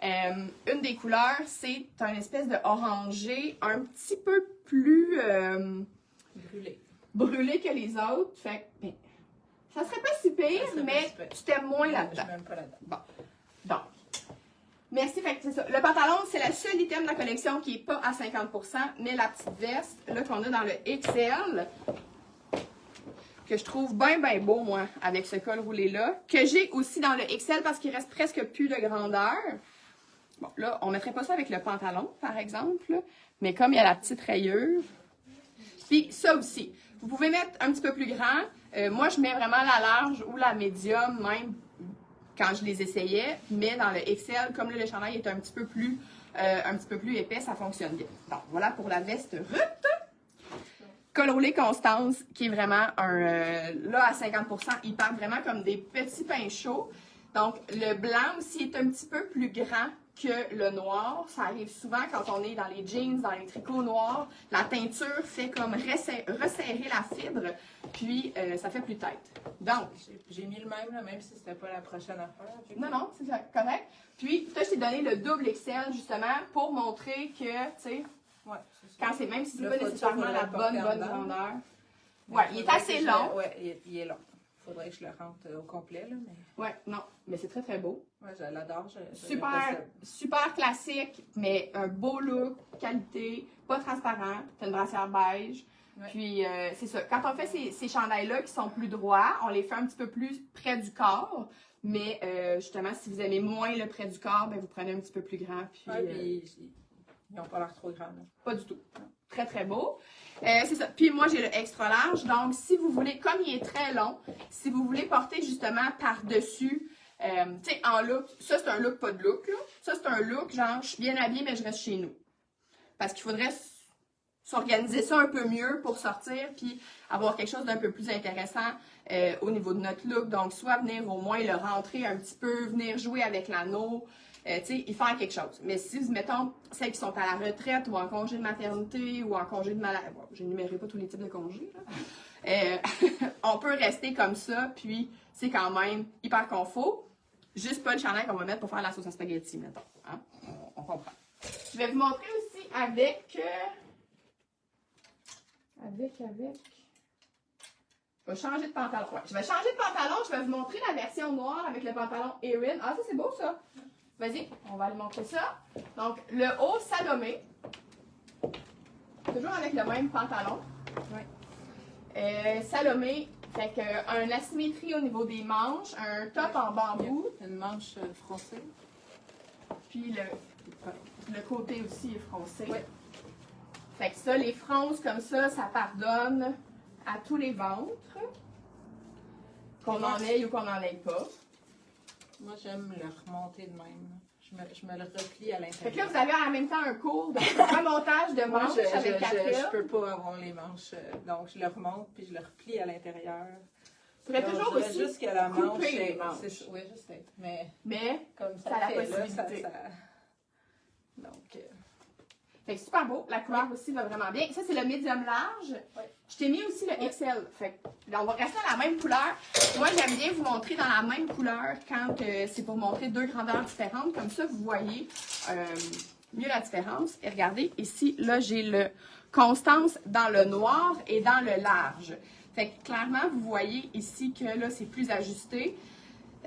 une des couleurs, c'est un espèce de orangé un petit peu plus Brûlé. brûlé que les autres. Fait que, ben, ça serait pas si pire, Ça serait pas mais si pire. tu t'aimes moins Je là-dedans. suis même pas là-dedans. Donc, merci. Fait que c'est ça. Le pantalon, c'est la seule item de la collection qui n'est pas à 50%, mais la petite veste, là, qu'on a dans le XL, que je trouve bien beau, moi, avec ce col roulé-là, que j'ai aussi dans le XL parce qu'il reste presque plus de grandeur. Bon, là, on ne mettrait pas ça avec le pantalon, par exemple, là, mais comme il y a la petite rayure, Puis ça aussi, vous pouvez mettre un petit peu plus grand. Moi, je mets vraiment la large ou la médium, même quand je les essayais. Mais dans le XL, comme là, le chandail est un petit peu plus épais, ça fonctionne bien. Donc, voilà pour la veste Ruth. Col roulé Constance, qui est vraiment là, à 50%, il part vraiment comme des petits pains chauds. Donc, le blanc aussi est un petit peu plus grand que le noir. Ça arrive souvent quand on est dans les jeans, dans les tricots noirs. La teinture fait comme resserrer la fibre, puis ça fait plus tête. Donc, j'ai mis le même, là, même si c'était pas la prochaine affaire. non, c'est correct. Puis, toi, je t'ai donné le double XL, justement, pour montrer que, tu sais, ouais, quand c'est même si c'est là, pas nécessairement la bonne grandeur. Ouais, il est assez long. Ouais, il est long. Faudrait que je le rentre au complet, là, mais... Ouais, non, mais c'est très, très beau. Ouais, je l'adore. Super classique, mais un beau look, qualité, pas transparent. T'as une brassière beige. Ouais. Puis, c'est ça. Quand on fait ces chandails-là qui sont plus droits, on les fait un petit peu plus près du corps. Mais, justement, si vous aimez moins le près du corps, ben, vous prenez un petit peu plus grand. Puis, ils n'ont pas l'air trop grands. Pas du tout. Très, très beau. C'est ça. Puis moi, j'ai le extra large. Donc, si vous voulez, comme il est très long, si vous voulez porter justement par-dessus, tu sais, en look, ça c'est un look pas de look, là. Ça c'est un look genre, je suis bien habillée, mais je reste chez nous. Parce qu'il faudrait s'organiser ça un peu mieux pour sortir, puis avoir quelque chose d'un peu plus intéressant au niveau de notre look. Donc, soit venir au moins le rentrer un petit peu, venir jouer avec l'anneau, tu sais, y faire quelque chose. Mais si, mettons, celles qui sont à la retraite ou en congé de maternité ou en congé de maladie, bon, je n'énumérerai pas tous les types de congés, là. On peut rester comme ça, puis c'est quand même hyper confort. Juste pas le chandail qu'on va mettre pour faire la sauce à spaghetti, mettons. Hein? On comprend. Je vais vous montrer aussi avec... Je vais changer de pantalon. Ouais, je vais changer de pantalon. Je vais vous montrer la version noire avec le pantalon Erin. Ah, ça, c'est beau, ça. Vas-y, on va aller montrer ça. Donc, le haut Salomé. Toujours avec le même pantalon. Oui. Salomé, fait que une asymétrie au niveau des manches, un top en bambou. Une manche froncée. Puis le côté aussi est froncé. Oui. Fait que ça, les fronces comme ça ça pardonne à tous les ventres. Qu'on en ait ou qu'on n'en ait pas. Moi, j'aime le remonter de même. Je me le replie à l'intérieur. Fait que là, vous avez en même temps un cours de remontage de manches avec Catherine. Je peux pas avoir les manches. Donc, je le remonte puis je le replie à l'intérieur. Tu pourrais toujours aussi juste que la manche, couper les manches. Oui, je sais. Mais comme ça a la possibilité. Donc... Fait que super beau. La couleur aussi va vraiment bien. Ça, c'est le médium large. Oui. Je t'ai mis aussi le XL. Fait que là, on va rester dans la même couleur. Moi, j'aime bien vous montrer dans la même couleur quand c'est pour montrer deux grandeurs différentes. Comme ça, vous voyez mieux la différence. Et regardez, ici, là, j'ai le Constance dans le noir et dans le large. Fait que clairement, vous voyez ici que là, c'est plus ajusté.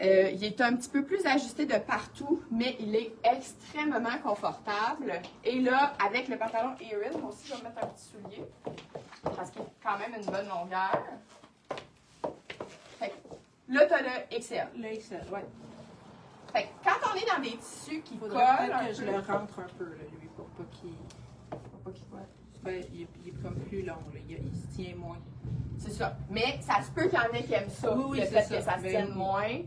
Il est un petit peu plus ajusté de partout, mais il est extrêmement confortable. Et là, avec le pantalon Erin, moi aussi, je vais mettre un petit soulier, parce qu'il a quand même une bonne longueur. Fait que là, tu as le XL. Le XL, oui. Fait que quand on est dans des tissus qui collent que je le rentre un peu, là, lui, pour pas qu'il... Il est comme plus long, là. Il se tient moins. C'est ça. Mais ça se peut qu'il y en ait qui aiment ça, le fait que ça se tienne moins.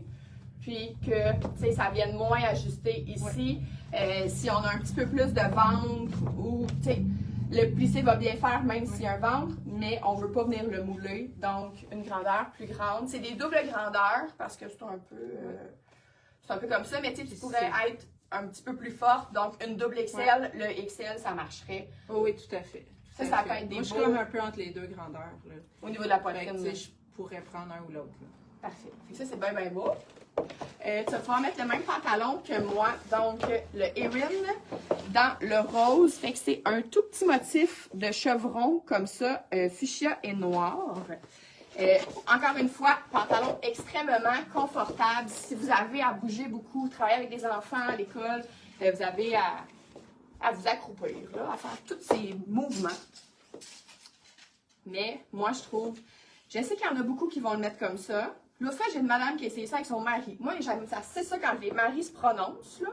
Puis que, tu sais, ça vienne moins ajusté ici. Ouais. Si on a un petit peu plus de ventre ou, tu sais, le plissé va bien faire même s'il y a un ventre, mais on veut pas venir le mouler. Donc, une grandeur plus grande. C'est des doubles grandeurs parce que c'est un peu comme ça, mais tu sais, tu pourrais être un petit peu plus forte. Donc, une double XL, le XL, ça marcherait. Oh, oui, tout à fait. Ça peut être des Moi, je suis comme un peu entre les deux grandeurs. Là. Au niveau de la poitrine. Je pourrais prendre un ou l'autre. Parfait. Ça, c'est bien, bien beau. Tu vas pouvoir mettre le même pantalon que moi, donc le Erin dans le rose. Fait que c'est un tout petit motif de chevron comme ça, fuchsia et noir. Encore une fois, pantalon extrêmement confortable. Si vous avez à bouger beaucoup, travailler avec des enfants à l'école, vous avez à vous accroupir, là, à faire tous ces mouvements. Mais moi, je trouve, je sais qu'il y en a beaucoup qui vont le mettre comme ça. L'autre fois, j'ai une madame qui a essayé ça avec son mari. Moi, j'aime ça, c'est ça quand les maris se prononcent, là.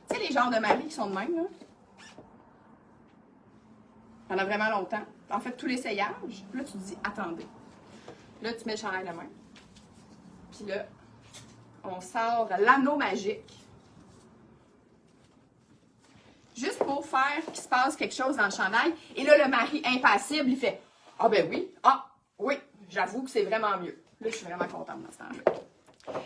Tu sais, les genres de maris qui sont de même, là. pendant vraiment longtemps. En fait, tout l'essayage. Puis là, tu te dis, attendez. Là, tu mets le chandail de main. Puis là, on sort l'anneau magique. Juste pour faire qu'il se passe quelque chose dans le chandail. Et là, le mari impassible, il fait « Ah ben oui, j'avoue que c'est vraiment mieux. » Là, je suis vraiment contente dans ce temps-là.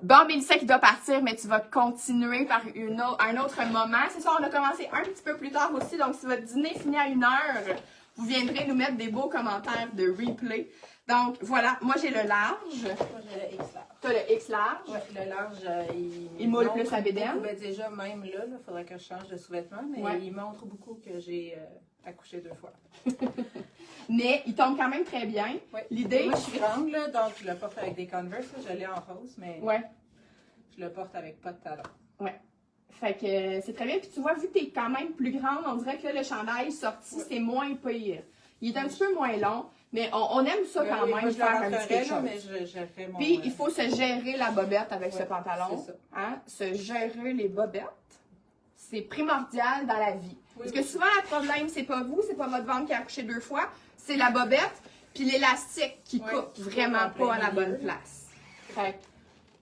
Bon, Mélissa qui doit partir, mais tu vas continuer par un autre moment. C'est ça, on a commencé un petit peu plus tard aussi. Donc, si votre dîner finit à 1h, vous viendrez nous mettre des beaux commentaires de replay. Donc, voilà, moi j'ai le large. Moi, j'ai le X large. Tu as le X large. Oui, le large, il moule plus la bédaine. Ben, déjà, même là, il faudrait que je change de sous-vêtements, mais ouais. il montre beaucoup que j'ai accouché 2 fois. Mais il tombe quand même très bien. Oui. L'idée. Moi, je suis grande, là, donc je le porte avec des Converse. Là, je l'ai en rose, mais ouais. je le porte avec pas de talons. Oui. Fait que c'est très bien. Puis tu vois, vu que tu es quand même plus grande, on dirait que là, le chandail sorti, c'est moins pire. Il est un petit peu moins long, mais on aime ça quand même, moi, je faire un petit quelque chose. Mais je fais mon, puis il faut se gérer la bobette avec ce pantalon. C'est ça. Hein? Se gérer les bobettes, c'est primordial dans la vie. Parce que souvent, le problème, c'est pas vous, c'est pas votre ventre qui a accouché 2 fois, c'est la bobette, puis l'élastique qui coupe vraiment pas à la bonne place. Fait que,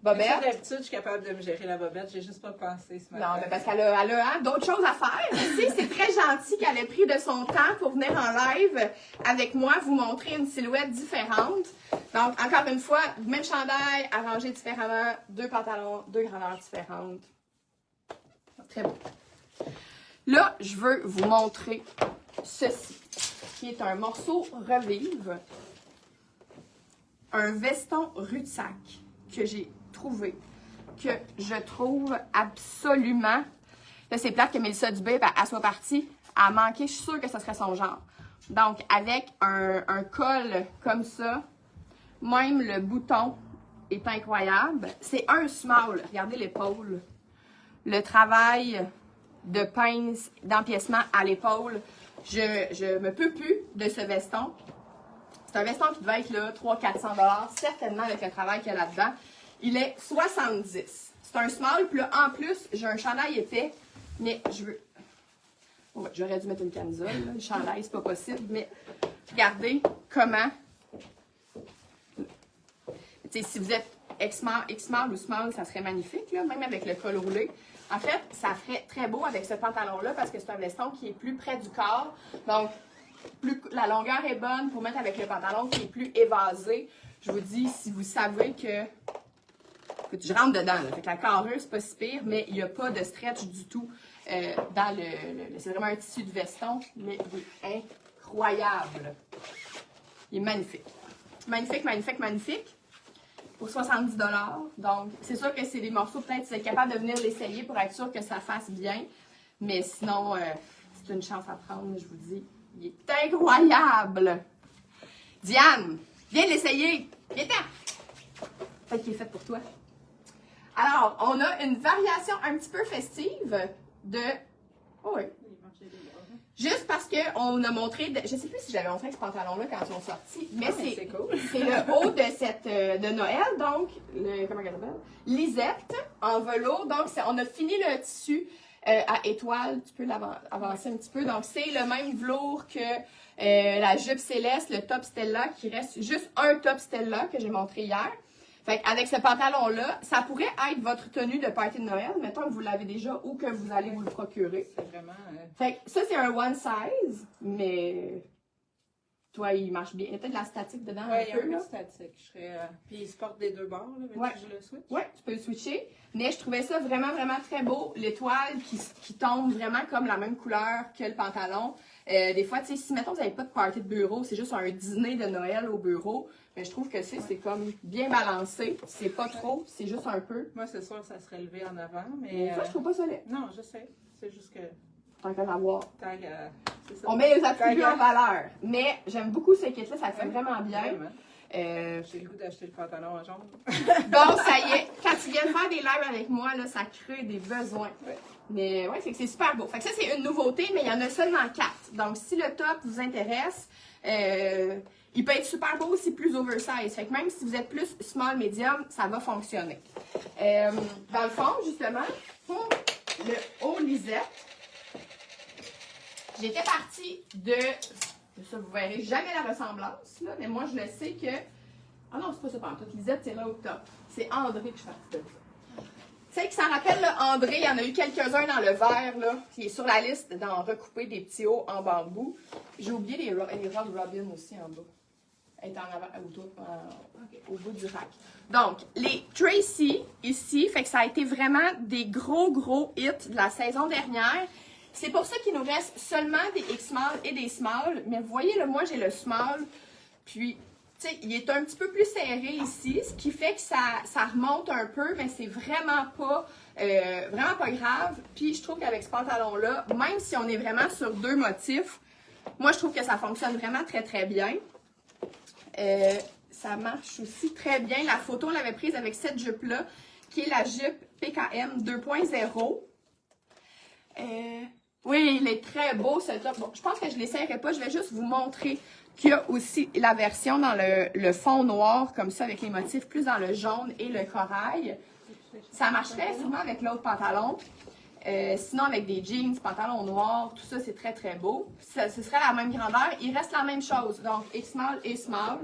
bobette. D'habitude, je suis capable de me gérer la bobette, j'ai juste pas pensé ce matin. Non, mais parce qu'elle a d'autres choses à faire. Ici, c'est très gentil qu'elle ait pris de son temps pour venir en live avec moi, vous montrer une silhouette différente. Donc, encore une fois, même chandail, arrangé différemment, 2 pantalons, 2 grandeurs différentes. Très beau. Là, je veux vous montrer ceci, qui est un morceau Revive, un veston Rudsac que j'ai trouvé, que je trouve absolument... Là, c'est plate que Mélissa Dubé, elle soit partie, à manquer, je suis sûre que ce serait son genre. Donc, avec un col comme ça, même le bouton est incroyable. C'est un small, regardez l'épaule. Le travail de pince, d'empiècement à l'épaule, je me peux plus de ce veston. C'est un veston qui devait être là 300-400 $, certainement avec le travail qu'il y a là-dedans. Il est 70. C'est un small, puis là, en plus, j'ai un chandail épais, mais je veux... Ouais, j'aurais dû mettre une camisole, là. Le chandail, c'est pas possible, mais regardez comment... T'sais, si vous êtes X-small ou small, ça serait magnifique, là, même avec le col roulé. En fait, ça ferait très beau avec ce pantalon-là parce que c'est un veston qui est plus près du corps. Donc, la longueur est bonne pour mettre avec le pantalon qui est plus évasé. Je vous dis, si vous savez que... Écoute, je rentre dedans, là. Fait que la carreuse, c'est pas si pire, mais il n'y a pas de stretch du tout dans le c'est vraiment un tissu de veston, mais il est incroyable. Il est magnifique. Magnifique, magnifique, magnifique. Pour 70 $. Donc, c'est sûr que c'est des morceaux, peut-être, vous êtes capable de venir l'essayer pour être sûr que ça fasse bien. Mais sinon, c'est une chance à prendre, je vous dis. Il est incroyable! Diane, viens l'essayer! Viens-t'en! Peut-être qu'il est fait pour toi. Alors, on a une variation un petit peu festive de... Oh oui. Juste parce qu'on a montré... Je ne sais plus si j'avais montré ce pantalon-là quand ils sont sortis, mais c'est cool. C'est le haut de Noël, donc, comment elle s'appelle? Lisette, en velours. Donc, on a fini le tissu à étoile. Tu peux l'avancer un petit peu. Donc, c'est le même velours que la jupe Céleste, le top Stella, qui reste juste un top Stella que j'ai montré hier. Fait qu'avec ce pantalon-là, ça pourrait être votre tenue de party de Noël. Mettons que vous l'avez déjà ou que vous allez vous le procurer. C'est vraiment... Fait que ça, c'est un one size, mais toi, il marche bien. Il y a peut-être de la statique dedans un peu. Oui, il y a un peu de statique. Puis il se porte des 2 bords, là, ouais. Je le switch. Oui, tu peux le switcher. Mais je trouvais ça vraiment, vraiment très beau. L'étoile qui tombe vraiment comme la même couleur que le pantalon. Des fois, tu sais, si, mettons, vous n'avez pas de party de bureau, c'est juste un dîner de Noël au bureau, mais je trouve que c'est comme bien balancé. C'est pas trop, c'est juste un peu. Moi, c'est sûr que ça serait levé en avant, mais... Ça, je trouve pas ça laid. Non, je sais. C'est juste que... Tant qu'à l'avoir. C'est ça. On met les attributs en valeur. Mais j'aime beaucoup ce kit-là, ça fait vraiment bien. Vraiment. J'ai le goût d'acheter le pantalon en jaune. Bon, ça y est. Quand tu viens faire des lives avec moi, là, ça crée des besoins. Ouais. Mais ouais, c'est super beau. Fait que ça, c'est une nouveauté, mais il y en a seulement 4. Donc, si le top vous intéresse, il peut être super beau aussi plus oversize. Fait que même si vous êtes plus small, medium, ça va fonctionner. Dans le fond, justement, pour le haut Lisette, J'étais partie de ça, vous verrez jamais la ressemblance, là, mais moi, je le sais que... Ah non, c'est pas ça, pantoute. Lisette, c'est là au top. C'est André que je fais de ça. Tu sais, qui s'en rappelle, là, André, il y en a eu quelques-uns dans le verre, là, qui est sur la liste d'en recouper des petits hauts en bambou. J'ai oublié les Rod Robin aussi en bas. Elle est en avant, au bout du rack. Donc, les Tracy, ici, fait que ça a été vraiment des gros hits de la saison dernière. C'est pour ça qu'il nous reste seulement des X-Small et des Small. Mais vous voyez, là, moi, j'ai le Small. Puis, tu sais, il est un petit peu plus serré ici, ce qui fait que ça remonte un peu, mais c'est vraiment pas grave. Puis, je trouve qu'avec ce pantalon-là, même si on est vraiment sur 2 motifs, moi, je trouve que ça fonctionne vraiment très bien. Ça marche aussi très bien. La photo, on l'avait prise avec cette jupe-là, qui est la jupe PKM 2.0. Oui, il est très beau, ce top. Bon, je pense que je ne l'essayerai pas. Je vais juste vous montrer qu'il y a aussi la version dans le fond noir, comme ça, avec les motifs plus dans le jaune et le corail. Ça marcherait sûrement avec l'autre pantalon. Sinon, avec des jeans, pantalons noirs, tout ça, c'est très beau. Ce serait la même grandeur. Il reste la même chose. Donc, X-Small et Small.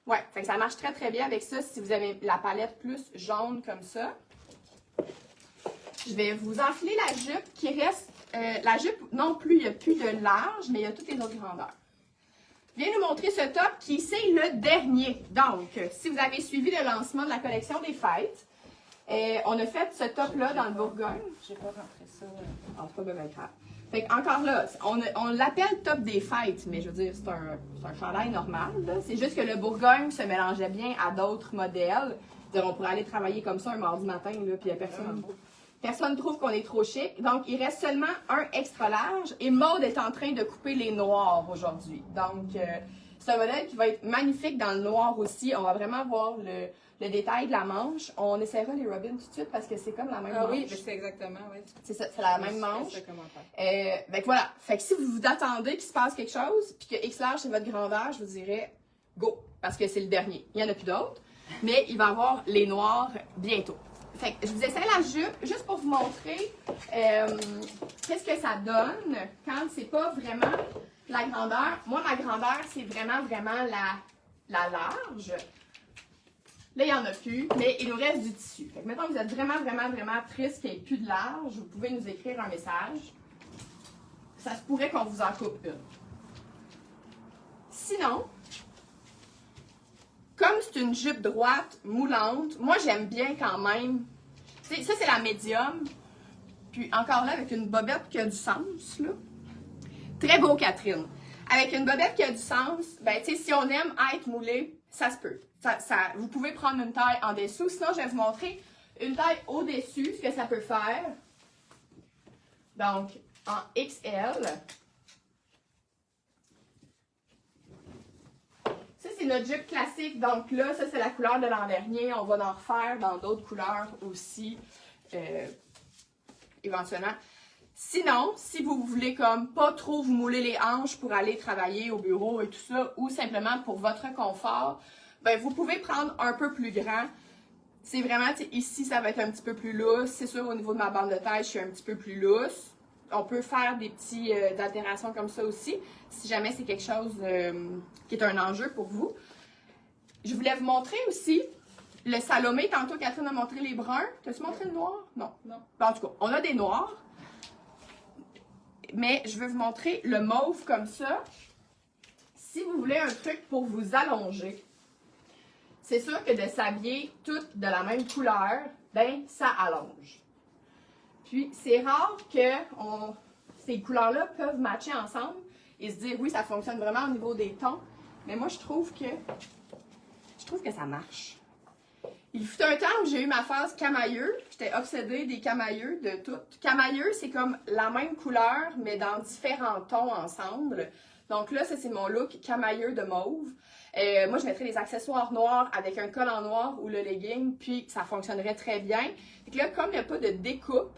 Ouais, fait que ça marche très bien avec ça si vous avez la palette plus jaune comme ça. Je vais vous enfiler la jupe qui reste... la jupe, non plus, il n'y a plus de large, mais il y a toutes les autres grandeurs. Je viens nous montrer ce top qui, c'est le dernier. Donc, si vous avez suivi le lancement de la collection des fêtes, on a fait ce top-là dans le Bourgogne. Je n'ai pas rentré ça. Ah, c'est pas bien grave. Fait que, encore là, on l'appelle top des fêtes, mais je veux dire, c'est un chandail normal. C'est juste que le Bourgogne se mélangeait bien à d'autres modèles. On pourrait aller travailler comme ça un mardi matin, là, puis personne ne trouve qu'on est trop chic. Donc, il reste seulement un extra large. Et Maude est en train de couper les noirs aujourd'hui. Donc, c'est un modèle qui va être magnifique dans le noir aussi. On va vraiment voir le détail de la manche. On essaiera les Robins tout de suite parce que c'est comme la même manche. Ah oui, c'est exactement, oui. C'est ça, c'est la même manche. Donc voilà. Fait que si vous vous attendez qu'il se passe quelque chose, puis que X large c'est votre grandeur, je vous dirais go. Parce que c'est le dernier. Il n'y en a plus d'autres. Mais il va y avoir les noirs bientôt. Fait que je vous essaie la jupe juste pour vous montrer qu'est-ce que ça donne quand c'est pas vraiment la grandeur. Moi, ma grandeur, c'est vraiment la large. Là, il n'y en a plus, mais il nous reste du tissu. Fait que mettons que vous êtes vraiment triste qu'il n'y ait plus de large, vous pouvez nous écrire un message. Ça se pourrait qu'on vous en coupe une. Sinon, comme c'est une jupe droite, moulante, moi j'aime bien quand même. Ça, c'est la médium. Puis encore là, avec une bobette qui a du sens, là. Très beau, Catherine. Avec une bobette qui a du sens, ben, tu sais, si on aime être moulé, ça se peut. Vous pouvez prendre une taille en dessous. Sinon, je vais vous montrer une taille au-dessus, ce que ça peut faire. Donc, en XL. Ça, c'est notre jupe classique. Donc là, ça, c'est la couleur de l'an dernier. On va en refaire dans d'autres couleurs aussi, éventuellement. Sinon, si vous voulez comme pas trop vous mouler les hanches pour aller travailler au bureau et tout ça, ou simplement pour votre confort, ben vous pouvez prendre un peu plus grand. C'est vraiment, ici, ça va être un petit peu plus lousse. C'est sûr, au niveau de ma bande de taille, je suis un petit peu plus lousse. On peut faire des petits altérations comme ça aussi, si jamais c'est quelque chose qui est un enjeu pour vous. Je voulais vous montrer aussi le Salomé. Tantôt, Catherine a montré les bruns. T'as-tu montré le noir? Non. Non. En tout cas, on a des noirs. Mais je veux vous montrer le mauve comme ça. Si vous voulez un truc pour vous allonger, c'est sûr que de s'habiller toutes de la même couleur, ben ça allonge. Puis c'est rare que ces couleurs-là peuvent matcher ensemble et se dire oui, ça fonctionne vraiment au niveau des tons. Mais moi, je trouve que ça marche. Il fut un temps où j'ai eu ma phase camailleux. J'étais obsédée des camailleux de toutes. Camailleux, c'est comme la même couleur, mais dans différents tons ensemble. Donc là, ça, c'est mon look camailleux de mauve. Moi, je mettrais des accessoires noirs avec un col en noir ou le legging, puis ça fonctionnerait très bien. Et là, comme il n'y a pas de découpe,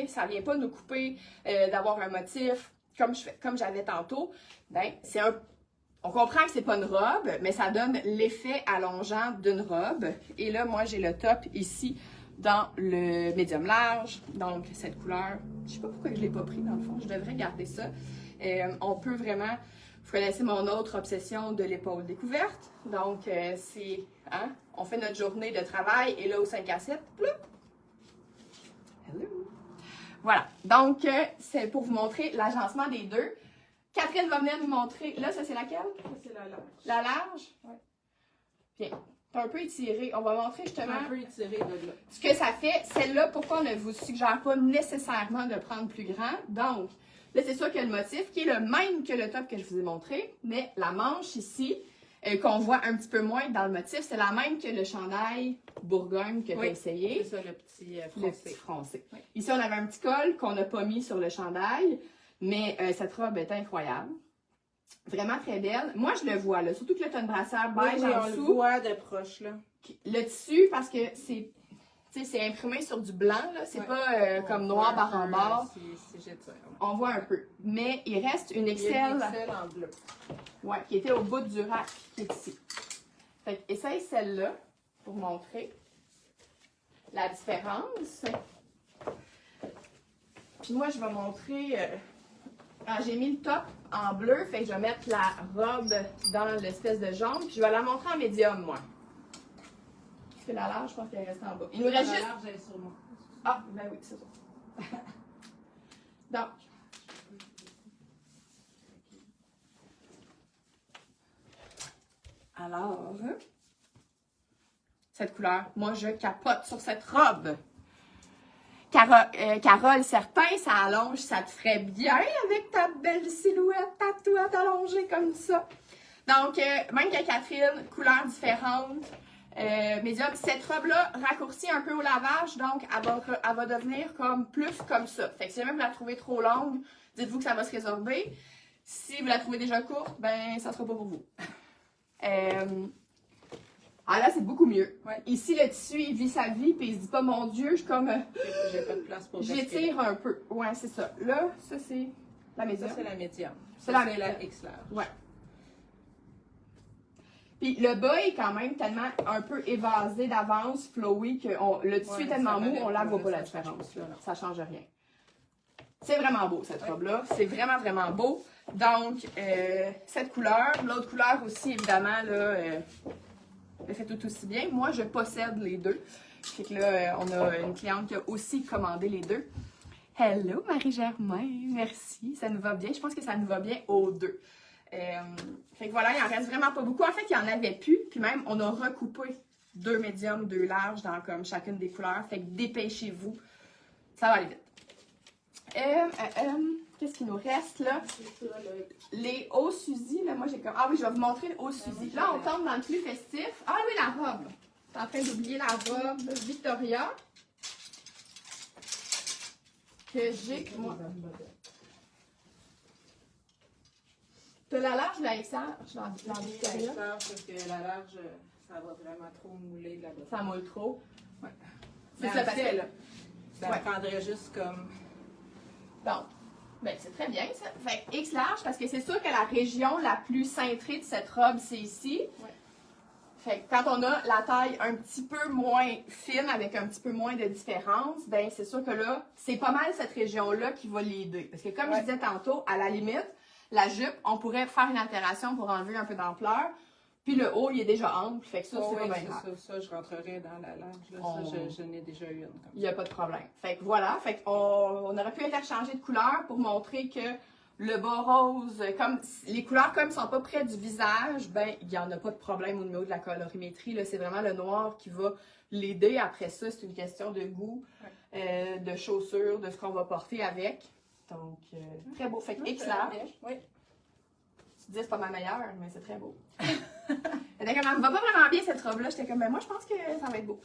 ça ne vient pas nous couper d'avoir un motif comme j'avais tantôt, ben, on comprend que c'est pas une robe, mais ça donne l'effet allongeant d'une robe. Et là, moi, j'ai le top ici dans le médium large. Donc, cette couleur, je sais pas pourquoi je l'ai pas pris dans le fond. Je devrais garder ça. On peut vraiment, vous connaissez mon autre obsession de l'épaule découverte. Donc, c'est, hein, on fait notre journée de travail et là, au 5 à 7, ploup! Hello! Voilà. Donc, c'est pour vous montrer l'agencement des deux. Catherine va venir nous montrer. Là, ça, c'est laquelle? Ça, c'est la large. La large? Ouais. Bien. T'as un peu étiré. On va montrer justement Un peu étiré de là. ce que ça fait. Celle-là, pourquoi on ne vous suggère pas nécessairement de prendre plus grand. Donc, là, c'est sûr qu'il y a le motif qui est le même que le top que je vous ai montré, mais la manche ici, qu'on voit un petit peu moins dans le motif, c'est la même que le chandail Bourgogne que tu as essayé. C'est ça, le petit Le français. petit français. Oui. Ici, on avait un petit col qu'on n'a pas mis sur le chandail, mais cette robe est incroyable. Vraiment très belle. Moi, je le vois, là. Surtout que là, tu as une brassière beige en on le dessous. voit de proche, là. Le tissu, parce que c'est imprimé sur du blanc, là. C'est Ouais. pas comme noir barre en barre. Si j'étire. On voit un peu. Mais il reste une Il y a une XL, XL en bleu. ouais, qui était au bout du rack, qui est ici. Fait que essaye celle-là pour montrer la différence. Puis moi, je vais montrer. J'ai mis le top en bleu, fait que je vais mettre la robe dans l'espèce de jaune, puis je vais la montrer en médium, moi. Parce que la large, je pense qu'elle reste en bas. Il nous reste juste. large, elle est sur moi. Ah, ben oui, c'est ça. Donc. Alors, cette couleur, moi, je capote sur cette robe. Carole, certains, ça allonge, ça te ferait bien avec ta belle silhouette, ta toilette allongée comme ça. Donc, même que Catherine, couleur différente, médium, cette robe-là raccourcit un peu au lavage, donc elle va devenir comme plus comme ça. Fait que si jamais vous la trouvez trop longue, dites-vous que ça va se résorber. Si vous la trouvez déjà courte, ben ça sera pas pour vous. Ah là, c'est beaucoup mieux. Ouais. Ici, le tissu, il vit sa vie, puis il se dit pas, mon Dieu, je suis comme... J'ai pas de place pour respirer. j'étire un peu. Ouais, c'est ça. Là, ça, c'est la médium. Ça, c'est la médium. C'est Ça, la c'est la médium. X large. Ouais. Puis le bas est quand même tellement un peu évasé d'avance, flowy, que le tissu est tellement mou, on la voit pas la différence. Là. Ça change rien. C'est vraiment beau, cette robe-là. C'est vraiment, vraiment beau. Donc, cette couleur, l'autre couleur aussi, évidemment, là, elle fait tout aussi bien. Moi, je possède les deux. Fait que là, on a une cliente qui a aussi commandé les deux. Hello, Marie-Germain. Merci. Ça nous va bien. Je pense que ça nous va bien aux deux. Fait que voilà, il en reste vraiment pas beaucoup. En fait, il y en avait plus. Puis même, on a recoupé 2 médiums, 2 larges dans comme chacune des couleurs. Fait que dépêchez-vous. Ça va aller vite. Qu'est-ce qu'il nous reste là? Les hauts Suzy, là, moi j'ai comme. Ah oui, je vais vous montrer les hauts Suzy. Là, on tombe dans le plus festif. Ah oui, la robe. Je suis en train d'oublier la robe Victoria. Que j'ai. Moi. T'as la large ou la XR? La Victoria. Parce que la large, ça va vraiment trop mouler de la bas. Ça moule trop. Ouais. C'est ça, parce que là. Ça Ouais. prendrait juste comme. Donc, ben, c'est très bien ça. Fait que X large, parce que c'est sûr que la région la plus cintrée de cette robe, c'est ici. Ouais. Fait que quand on a la taille un petit peu moins fine, avec un petit peu moins de différence, ben c'est sûr que là, c'est pas mal cette région-là qui va l'aider. Parce que comme je disais tantôt, à la limite, la jupe, on pourrait faire une altération pour enlever un peu d'ampleur. Puis le haut, il est déjà ample, fait que ça, c'est pas bien grave. Ça, je rentrerais dans la large. Là. Ça, je n'ai déjà eu une comme ça. Il n'y a pas de problème. Fait que voilà, fait qu'on aurait pu interchanger de couleurs pour montrer que le bas rose, comme les couleurs comme sont pas près du visage, ben il n'y en a pas de problème au niveau de la colorimétrie. Là, c'est vraiment le noir qui va l'aider. Après ça, c'est une question de goût, de chaussures, de ce qu'on va porter avec. Donc, très beau. Fait que X large. Oui. Tu dis c'est pas ma meilleure, mais c'est très beau. Elle va pas vraiment bien cette robe-là. J'étais comme, ben moi je pense que ça va être beau.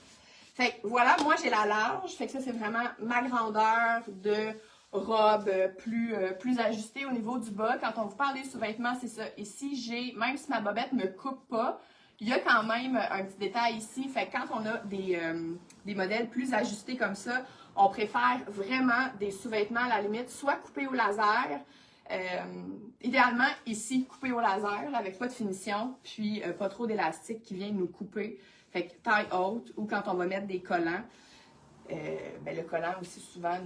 Fait que voilà, moi j'ai la large. Fait que ça c'est vraiment ma grandeur de robe plus ajustée au niveau du bas. Quand on vous parle des sous-vêtements, c'est ça. Ici, j'ai, même si ma bobette me coupe pas, il y a quand même un petit détail ici. Fait que quand on a des modèles plus ajustés comme ça, on préfère vraiment des sous-vêtements à la limite, soit coupés au laser. Idéalement, ici, coupé au laser, avec pas de finition, puis pas trop d'élastique qui vient nous couper. Fait que taille haute, ou quand on va mettre des collants, ben le collant aussi souvent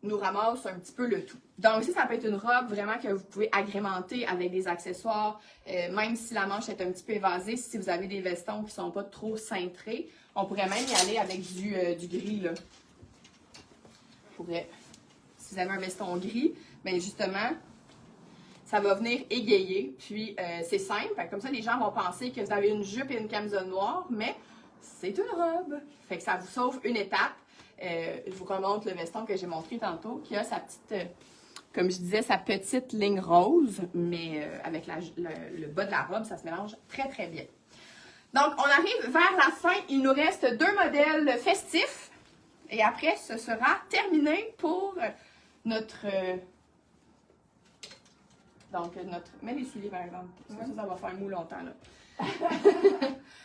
nous ramasse un petit peu le tout. Donc ça peut être une robe vraiment que vous pouvez agrémenter avec des accessoires, même si la manche est un petit peu évasée, si vous avez des vestons qui sont pas trop cintrés, on pourrait même y aller avec du gris, là. Si vous avez un veston gris, bien justement, ça va venir égayer, puis c'est simple, comme ça les gens vont penser que vous avez une jupe et une camisole noire, mais c'est une robe. Fait que ça vous sauve une étape. Je vous remonte le veston que j'ai montré tantôt, qui a sa petite, comme je disais, sa petite ligne rose, mais avec le bas de la robe, ça se mélange très, très bien. Donc, on arrive vers la fin. Il nous reste 2 modèles festifs. Et après, ce sera terminé pour notre... Mets les souliers, par exemple. Ça va faire mou longtemps, là.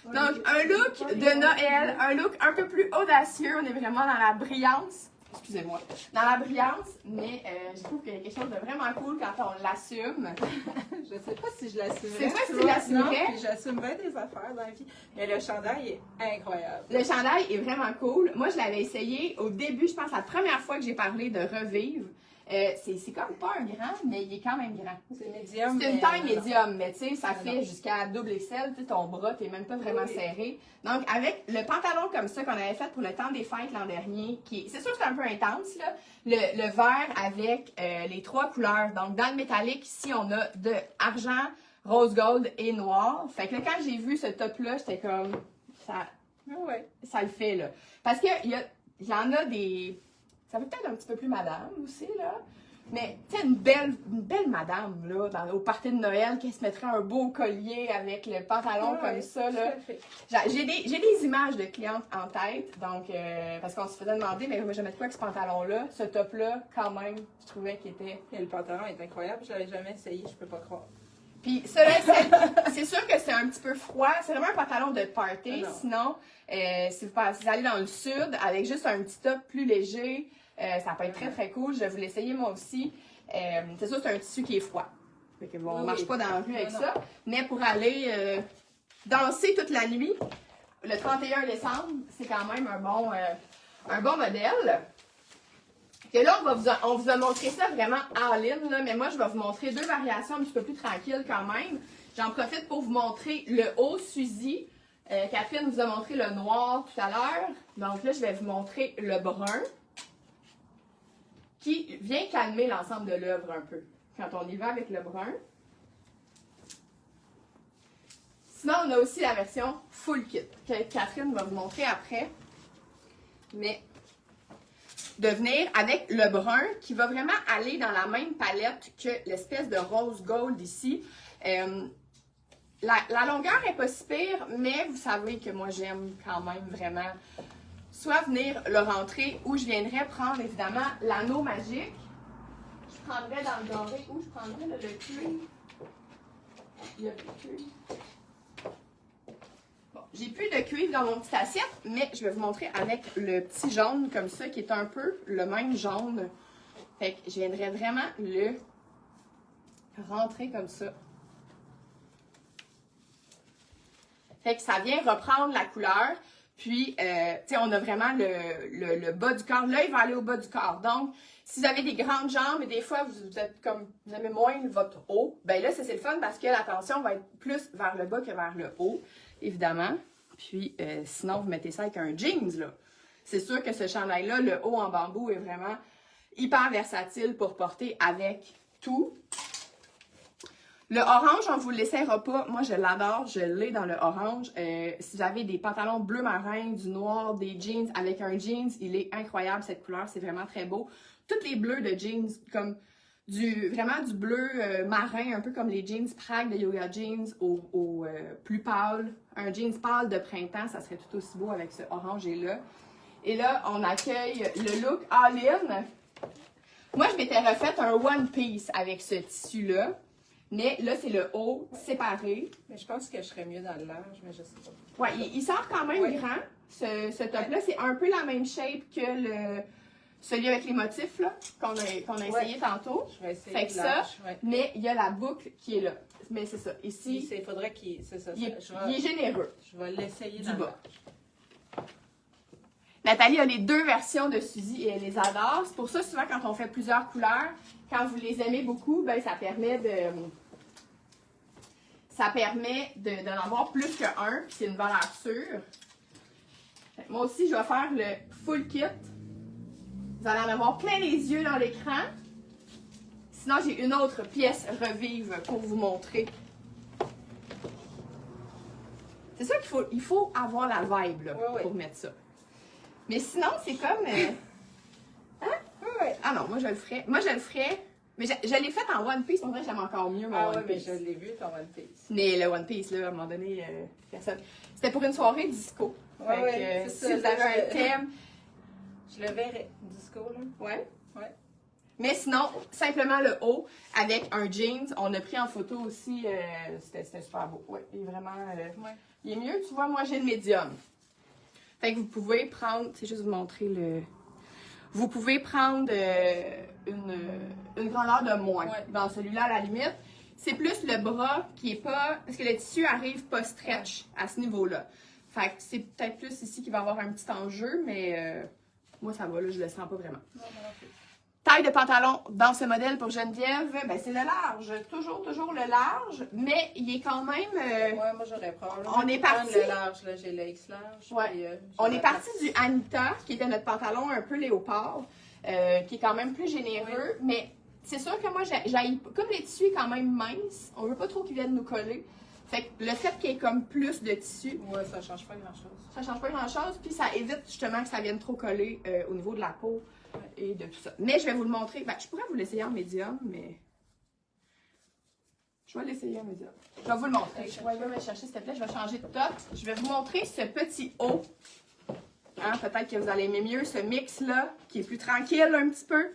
Donc, un look de Noël, un look un peu plus audacieux. On est vraiment dans la brillance. Excusez-moi. Dans la brillance, mais je trouve qu'il y a quelque chose de vraiment cool quand on l'assume. Je sais pas si je l'assumerais. C'est quoi si tu l'assumerais? J'assume bien des affaires dans la vie. Mais le chandail est incroyable. Le chandail est vraiment cool. Moi, je l'avais essayé au début, je pense, la première fois que j'ai parlé de revivre. C'est comme pas un grand, mais il est quand même grand. C'est médium. C'est une taille médium, mais tu sais, ça fait jusqu'à double XL. Tu sais, ton bras, t'es même pas vraiment serré. Donc, avec le pantalon comme ça qu'on avait fait pour le temps des fêtes l'an dernier, c'est sûr que c'est un peu intense, là. Le vert avec les 3 couleurs. Donc, dans le métallique, ici, on a de argent, rose gold et noir. Fait que là, quand j'ai vu ce top-là, j'étais comme, ça le fait, là. Parce qu'il y en a des... Ça fait peut-être un petit peu plus madame aussi, là. Mais, tu sais, une belle madame, là, au party de Noël, qui se mettrait un beau collier avec le pantalon comme ça, là. J'ai des images de clientes en tête, donc, parce qu'on se faisait demander, mais je vais mettre quoi avec ce pantalon-là? Ce top-là, quand même, je trouvais qu'il était... Et le pantalon est incroyable, je l'avais jamais essayé, je peux pas croire. Puis, cela, c'est sûr que c'est un petit peu froid. C'est vraiment un pantalon de party. Sinon, si vous allez dans le sud, avec juste un petit top plus léger, ça peut être très, très cool. Je vais vous l'essayer moi aussi. C'est sûr, c'est un tissu qui est froid. Fait que, on ne marche pas dans la rue avec ça. Mais pour aller danser toute la nuit, le 31 décembre, c'est quand même un bon modèle. Et là, on vous a montré ça vraiment en ligne, là, mais moi, je vais vous montrer 2 variations un petit peu plus tranquilles quand même. J'en profite pour vous montrer le haut Suzy. Catherine vous a montré le noir tout à l'heure. Donc là, je vais vous montrer le brun, qui vient calmer l'ensemble de l'œuvre un peu, quand on y va avec le brun. Sinon, on a aussi la version full kit, que Catherine va vous montrer après. Mais... de venir avec le brun qui va vraiment aller dans la même palette que l'espèce de rose gold ici. La longueur est pas si pire, mais vous savez que moi j'aime quand même vraiment soit venir le rentrer ou je viendrais prendre évidemment l'anneau magique. Je prendrais dans le doré ou je prendrais le cuir. Il y a plus de cuir. J'ai plus de cuivre dans mon petit assiette, mais je vais vous montrer avec le petit jaune comme ça, qui est un peu le même jaune. Fait que je viendrai vraiment le rentrer comme ça. Fait que ça vient reprendre la couleur. Puis, tu sais, on a vraiment le bas du corps. Là, il va aller au bas du corps. Donc, si vous avez des grandes jambes et des fois, vous êtes comme, vous aimez moins votre haut, ben là, c'est le fun parce que la tension va être plus vers le bas que vers le haut. Évidemment. Puis, sinon, vous mettez ça avec un jeans, là. C'est sûr que ce chandail-là, le haut en bambou, est vraiment hyper versatile pour porter avec tout. Le orange, on ne vous l'essayera pas. Moi, je l'adore. Je l'ai dans le orange. Si vous avez des pantalons bleu marin, du noir, des jeans avec un jeans, il est incroyable, cette couleur. C'est vraiment très beau. Toutes les bleus de jeans, comme vraiment du bleu marin, un peu comme les jeans Prague de Yoga Jeans au plus pâle. Un jeans pâle de printemps, ça serait tout aussi beau avec ce orangé-là. Et là, on accueille le look all-in. Moi, je m'étais refait un one piece avec ce tissu-là. Mais là, c'est le haut séparé. Mais je pense que je serais mieux dans le large, mais je sais pas. Ouais, il sort quand même grand, ce top-là. C'est un peu la même shape que celui avec les motifs là qu'on a essayé tantôt. Je vais essayer fait que ça, mais il y a la boucle qui est là. Mais c'est ça. Ici, il faudrait qu'il... C'est ça. Il est généreux. Je vais l'essayer du bas. Nathalie a les deux versions de Suzy et elle les adore. C'est pour ça, souvent, quand on fait plusieurs couleurs, quand vous les aimez beaucoup, ben, ça permet d'en avoir plus qu'un, puis c'est une valeur sûre. Moi aussi, je vais faire le full kit. Vous allez en avoir plein les yeux dans l'écran. Sinon, j'ai une autre pièce Revive pour vous montrer. C'est ça qu'il faut avoir la vibe là, pour mettre ça. Mais sinon, c'est comme... Hein? Ah non, moi je le ferais. Mais je l'ai fait en One Piece, on dirait que j'aime encore mieux mon One Piece. Mais je l'ai vu ton One Piece. Mais le One Piece, là, à un moment donné, personne... C'était pour une soirée disco. C'est si ça. vous avez un thème... Je le verrais, disco, là. Ouais. Ouais. Mais sinon, simplement le haut avec un jeans. On a pris en photo aussi. C'était super beau. Ouais, il est vraiment... Il est mieux, tu vois, moi j'ai le médium. Fait que vous pouvez prendre... C'est juste vous montrer le... Vous pouvez prendre une grandeur de moins. Ouais. Dans celui-là, à la limite, c'est plus le bras qui est pas... Parce que le tissu arrive pas stretch à ce niveau-là. Fait que c'est peut-être plus ici qu'il va y avoir un petit enjeu, mais moi ça va, là, je le sens pas vraiment. Non. Taille de pantalon dans ce modèle pour Geneviève, ben c'est le large. Toujours le large, mais il est quand même... Moi j'aurais probablement... On est parti... Le large, là, j'ai le X large. Ouais. Puis, on est parti du Anita, qui était notre pantalon un peu léopard, qui est quand même plus généreux, mais c'est sûr que moi, comme les tissus sont quand même minces, on veut pas trop qu'ils viennent nous coller. Fait que le fait qu'il y ait comme plus de tissu, ouais, ça change pas grand-chose. ça change pas grand-chose, puis ça évite justement que ça vienne trop coller au niveau de la peau et de tout ça. Mais je vais vous le montrer. Ben, je pourrais vous l'essayer en médium, mais je vais l'essayer en médium. Je vais vous le montrer. Je vais me chercher, s'il te plaît. Je vais changer de top. Je vais vous montrer ce petit haut. Hein, peut-être que vous allez aimer mieux ce mix-là, qui est plus tranquille un petit peu.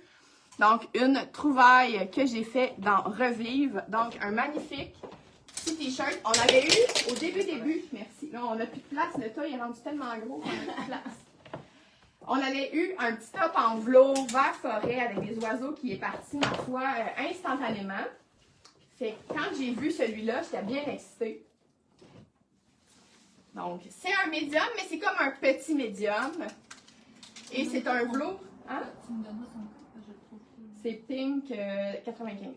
Donc, une trouvaille que j'ai fait dans Revive. Donc, un magnifique petit t-shirt. On avait eu au début, merci. Là, on n'a plus de place. Le tas il est rendu tellement gros qu'on n'a plus de place. On avait eu un petit top en velours vert forêt avec des oiseaux qui est parti, ma foi, instantanément. Fait que quand j'ai vu celui-là, j'étais bien excitée. Donc, c'est un médium, mais c'est comme un petit médium. Et c'est un velours. Hein? Tu me donneras son code, je le trouve plus. C'est Pink 95.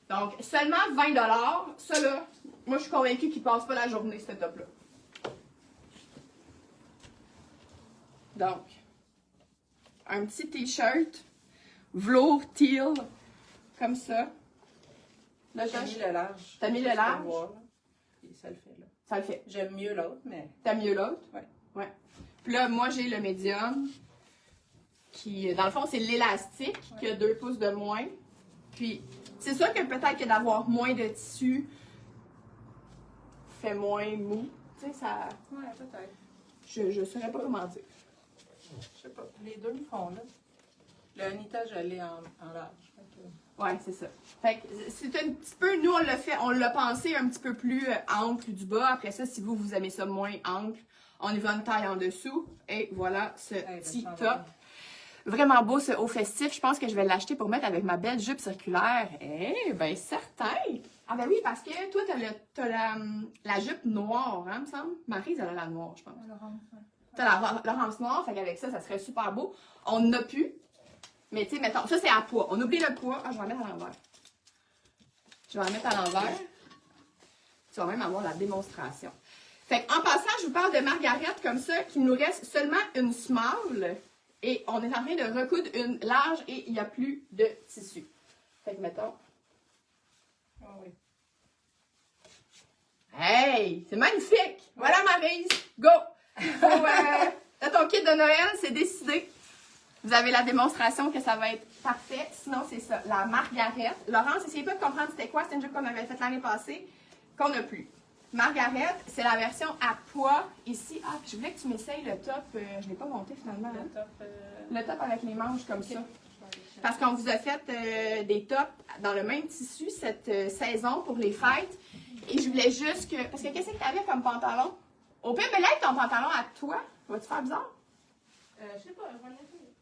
Donc, seulement 20 $. Ça, là, moi, je suis convaincue qu'il ne passe pas la journée, ce top-là. Donc, un petit t-shirt, velours teal, comme ça. Là, J'ai mis le large. T'as mis le large? Et ça le fait, là. Ça le fait. J'aime mieux l'autre, mais... T'as mieux l'autre? Ouais. Ouais. Puis là, moi, j'ai le médium, qui, dans le fond, c'est l'élastique, qui a 2 pouces de moins. Puis, c'est sûr que peut-être que d'avoir moins de tissu fait moins mou. Tu sais, ça... Ouais, peut-être. Je saurais pas comment dire. Je sais pas. Les deux me font, là. Le Anita, je l'ai en large. Ouais, c'est ça. Fait que c'est un petit peu, nous, on l'a pensé un petit peu plus ample du bas. Après ça, si vous aimez ça moins ample, on y va une taille en dessous. Et voilà ce petit top. Vraiment beau, ce haut festif. Je pense que je vais l'acheter pour mettre avec ma belle jupe circulaire. Eh ben, certain! Ah ben oui, parce que toi, t'as la jupe noire, hein, me semble? Maryse, elle a la noire, je pense. T'as la Laurence noire, fait qu'avec ça, ça serait super beau. On n'a plus. Mais tu sais, mettons, ça c'est à poids. On oublie le poids. Ah, je vais la mettre à l'envers. Je vais la mettre à l'envers. Tu vas même avoir la démonstration. Fait qu'en passant, je vous parle de Margaret comme ça, qu'il nous reste seulement une small. Et on est en train de recoudre une large et il n'y a plus de tissu. Fait que mettons. Ah oui. Hey! C'est magnifique! Voilà Maryse! Go! Là, ton kit de Noël, c'est décidé. Vous avez la démonstration que ça va être parfait. Sinon, c'est ça. La Margaret. Laurence, essayez pas de comprendre c'était quoi. C'était une jupe qu'on avait faite l'année passée, qu'on n'a plus. Margaret, c'est la version à poids ici. Ah, puis je voulais que tu m'essayes le top. Je ne l'ai pas monté finalement. Hein? Le top avec les manches comme ça. Parce qu'on vous a fait des tops dans le même tissu cette saison pour les fêtes. Et je voulais juste que... Parce que qu'est-ce que tu avais comme pantalon? Au pire, mais là, ton pantalon à toi, va-tu faire bizarre? Je sais pas, je vais l'essayer.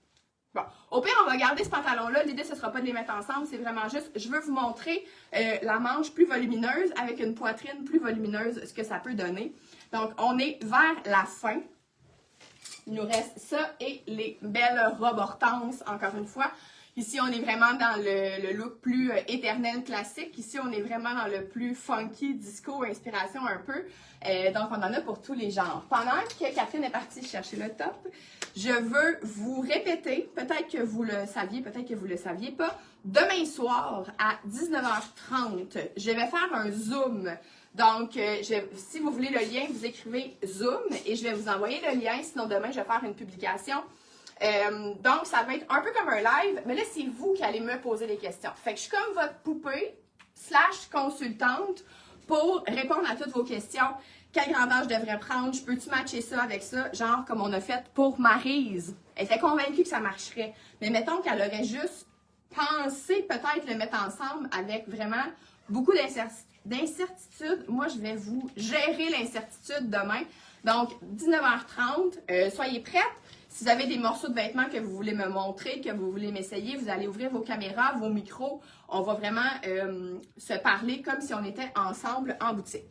Bon, au pire, on va garder ce pantalon-là. L'idée, ce ne sera pas de les mettre ensemble. C'est vraiment juste, je veux vous montrer la manche plus volumineuse avec une poitrine plus volumineuse, ce que ça peut donner. Donc, on est vers la fin. Il nous reste ça et les belles robes Hortense, encore une fois. Ici, on est vraiment dans le look plus éternel classique. Ici, on est vraiment dans le plus funky, disco, inspiration un peu. Donc, on en a pour tous les genres. Pendant que Catherine est partie chercher le top, je veux vous répéter, peut-être que vous le saviez, peut-être que vous ne le saviez pas, demain soir à 19h30, je vais faire un Zoom. Donc, si vous voulez le lien, vous écrivez Zoom et je vais vous envoyer le lien. Sinon, demain, je vais faire une publication. Donc, ça va être un peu comme un live, mais là, c'est vous qui allez me poser les questions. Fait que je suis comme votre poupée / consultante pour répondre à toutes vos questions. Quelle grandeur je devrais prendre? Je peux-tu matcher ça avec ça? Genre comme on a fait pour Maryse. Elle était convaincue que ça marcherait. Mais mettons qu'elle aurait juste pensé peut-être le mettre ensemble avec vraiment beaucoup d'incertitudes. Moi, je vais vous gérer l'incertitude demain. Donc, 19h30, soyez prêtes. Si vous avez des morceaux de vêtements que vous voulez me montrer, que vous voulez m'essayer, vous allez ouvrir vos caméras, vos micros. On va vraiment se parler comme si on était ensemble en boutique.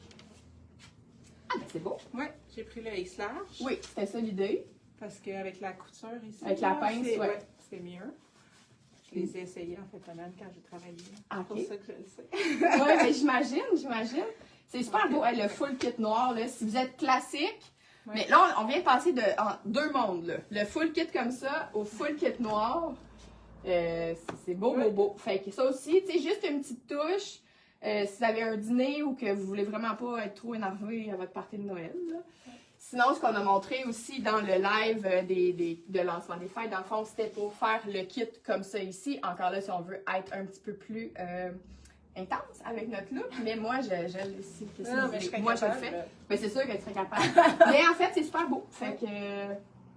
Ah, ben c'est beau. Oui, j'ai pris le X large. Oui, c'était ça l'idée. Parce qu'avec la couture ici, avec la pince, ouais, c'est mieux. Je les ai essayés en fait semaine quand j'ai travaillé. Ah, c'est okay. pour ça que je le sais. Oui, mais j'imagine. C'est super beau, le full kit noir. Là. Si vous êtes classique, ouais. Mais là, on vient de passer en deux mondes. Là. Le full kit comme ça au full kit noir. C'est beau, ouais. Beau. Fait que ça aussi, tu sais, juste une petite touche. Si vous avez un dîner ou que vous voulez vraiment pas être trop énervé à votre party de Noël. Là. Sinon, ce qu'on a montré aussi dans le live de lancement des fêtes, dans le fond, c'était pour faire le kit comme ça ici. Encore là, si on veut être un petit peu plus intense avec notre look. Mais moi, je le sais. Moi, je le fais. Mais c'est sûr que tu serais capable. Mais en fait, c'est super beau. Fait que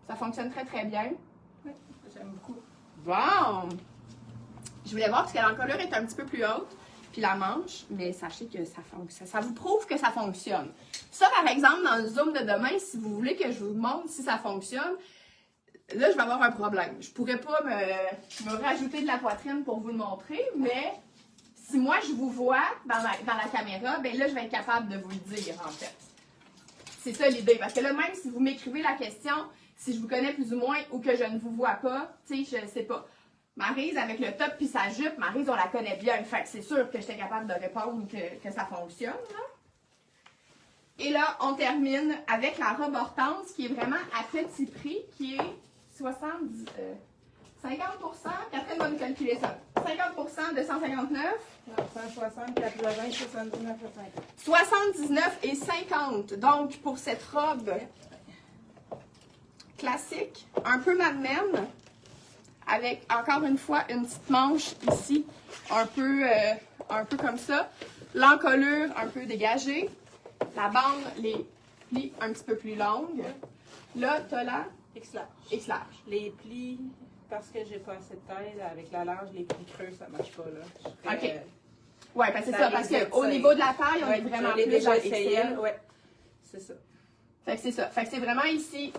ça fonctionne très, très bien. Oui, j'aime beaucoup. Bon! Je voulais voir parce que l'encolure est un petit peu plus haute. Puis la manche, mais sachez que ça fonctionne. Ça vous prouve que ça fonctionne. Ça, par exemple, dans le Zoom de demain, si vous voulez que je vous montre si ça fonctionne, là, je vais avoir un problème. Je pourrais pas me rajouter de la poitrine pour vous le montrer, mais si moi, je vous vois dans la caméra, ben là, je vais être capable de vous le dire, en fait. C'est ça l'idée. Parce que là, même si vous m'écrivez la question, si je vous connais plus ou moins ou que je ne vous vois pas, tu sais, je ne sais pas. Maryse, avec le top puis sa jupe, Maryse, on la connaît bien. Fait que c'est sûr que j'étais capable de répondre que ça fonctionne. Là. Et là, on termine avec la robe Hortense, qui est vraiment à petit prix, qui est 50%. Catherine va nous calculer ça. 50% de 159. Non, 160, 80, 79 et 50. 79 et 50. Donc, pour cette robe classique, un peu Mad Men, avec, encore une fois, une petite manche ici, un peu comme ça. L'encolure un peu dégagée. La bande, les plis un petit peu plus longues. Là, tu as la X-large. X-large. Les plis, parce que j'ai pas assez de taille, avec la large, les plis creux, ça marche pas. Là. OK. Oui, parce que c'est ça, parce qu'au niveau de la taille, on est vraiment plus déjà dans essayé. XL. Oui, c'est ça. Fait que c'est ça. Fait que c'est vraiment ici,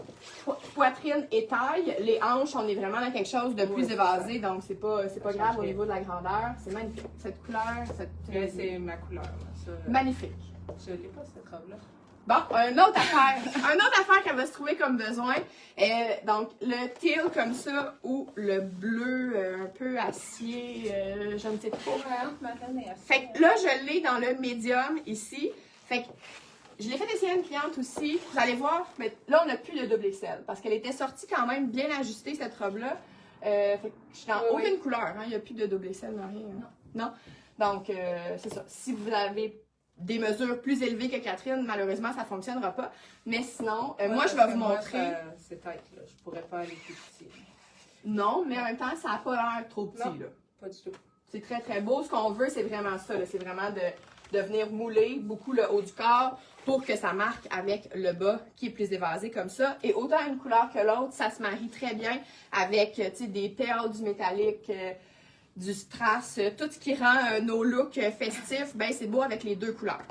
poitrine et taille. Les hanches, on est vraiment dans quelque chose de plus évasé, donc c'est pas grave au niveau de la grandeur. C'est magnifique. Cette couleur, c'est ma couleur. Là, ça, magnifique. Je n'ai pas cette robe-là. Bon, une autre affaire qu'elle va se trouver comme besoin. Donc, le teal comme ça ou le bleu un peu acier, je ne sais pas. Fait que là, je l'ai dans le médium ici. Fait que je l'ai fait essayer à une cliente aussi. Vous allez voir, mais là, on n'a plus de double XL parce qu'elle était sortie quand même bien ajustée, cette robe-là. Fait que je suis dans aucune couleur. Hein, il n'y a plus de double XL, non rien. Hein. Non. Donc, c'est ça. Si vous avez des mesures plus élevées que Catherine, malheureusement, ça ne fonctionnera pas. Mais sinon, moi, je vais vous montrer. C'est tête, là. Je pourrais pas aller plus petit. Non, mais en même temps, ça n'a pas l'air trop petit. Non, là. Pas du tout. C'est très, très beau. Ce qu'on veut, c'est vraiment ça. C'est vraiment de venir mouler beaucoup le haut du corps pour que ça marque avec le bas qui est plus évasé comme ça. Et autant une couleur que l'autre, ça se marie très bien avec des perles, du métallique, du strass, tout ce qui rend nos looks festifs, ben c'est beau avec les deux couleurs.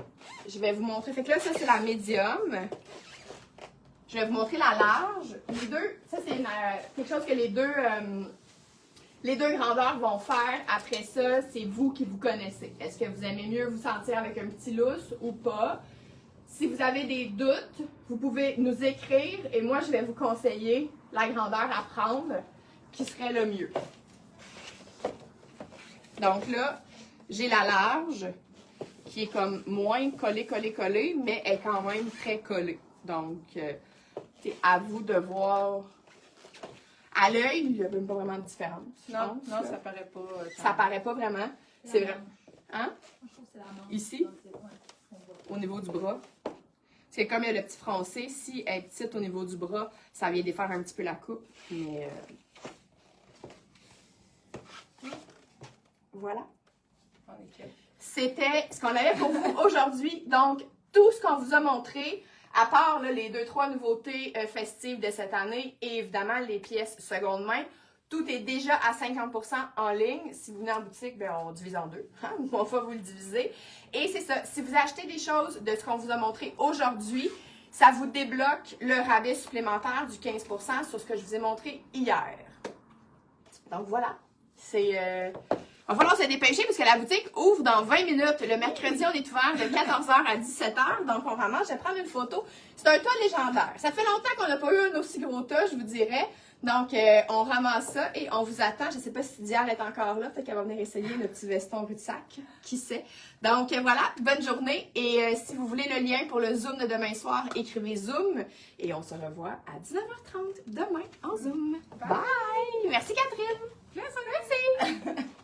Je vais vous montrer. Fait que là, ça, c'est la médium. Je vais vous montrer la large. Les deux, ça, c'est quelque chose que les deux grandeurs vont faire. Après ça, c'est vous qui vous connaissez. Est-ce que vous aimez mieux vous sentir avec un petit lousse ou pas? Si vous avez des doutes, vous pouvez nous écrire et moi, je vais vous conseiller la grandeur à prendre qui serait le mieux. Donc là, j'ai la large qui est comme moins collée, mais elle est quand même très collée. Donc, c'est à vous de voir. À l'œil, il n'y a même pas vraiment de différence. Non, ça paraît pas. Ça paraît pas vraiment. C'est vrai. Hein? Je trouve que c'est la manche. Ici? Donc, ouais, on voit. Au niveau du bras. C'est comme il y a le petit froncé, si elle est petite au niveau du bras, ça vient défaire un petit peu la coupe. Mais voilà. C'était ce qu'on avait pour vous aujourd'hui. Donc, tout ce qu'on vous a montré, à part là, les 2-3 nouveautés festives de cette année et évidemment les pièces seconde main, tout est déjà à 50% en ligne. Si vous venez en boutique, ben, on divise en deux. Hein? On va vous le diviser. Et c'est ça. Si vous achetez des choses de ce qu'on vous a montré aujourd'hui, ça vous débloque le rabais supplémentaire du 15% sur ce que je vous ai montré hier. Donc voilà. C'est... Il va falloir se dépêcher parce que la boutique ouvre dans 20 minutes. Le mercredi, on est ouvert de 14h à 17h. Donc, on ramasse. Je vais prendre une photo. C'est un tas légendaire. Ça fait longtemps qu'on n'a pas eu un aussi gros tas, je vous dirais. Donc, on ramasse ça et on vous attend. Je ne sais pas si Diane est encore là. Peut-être qu'elle va venir essayer le petit veston rue-de-sac. Qui sait? Donc, voilà. Bonne journée. Et si vous voulez le lien pour le Zoom de demain soir, écrivez Zoom. Et on se revoit à 19h30 demain en Zoom. Bye! Merci Catherine! Merci!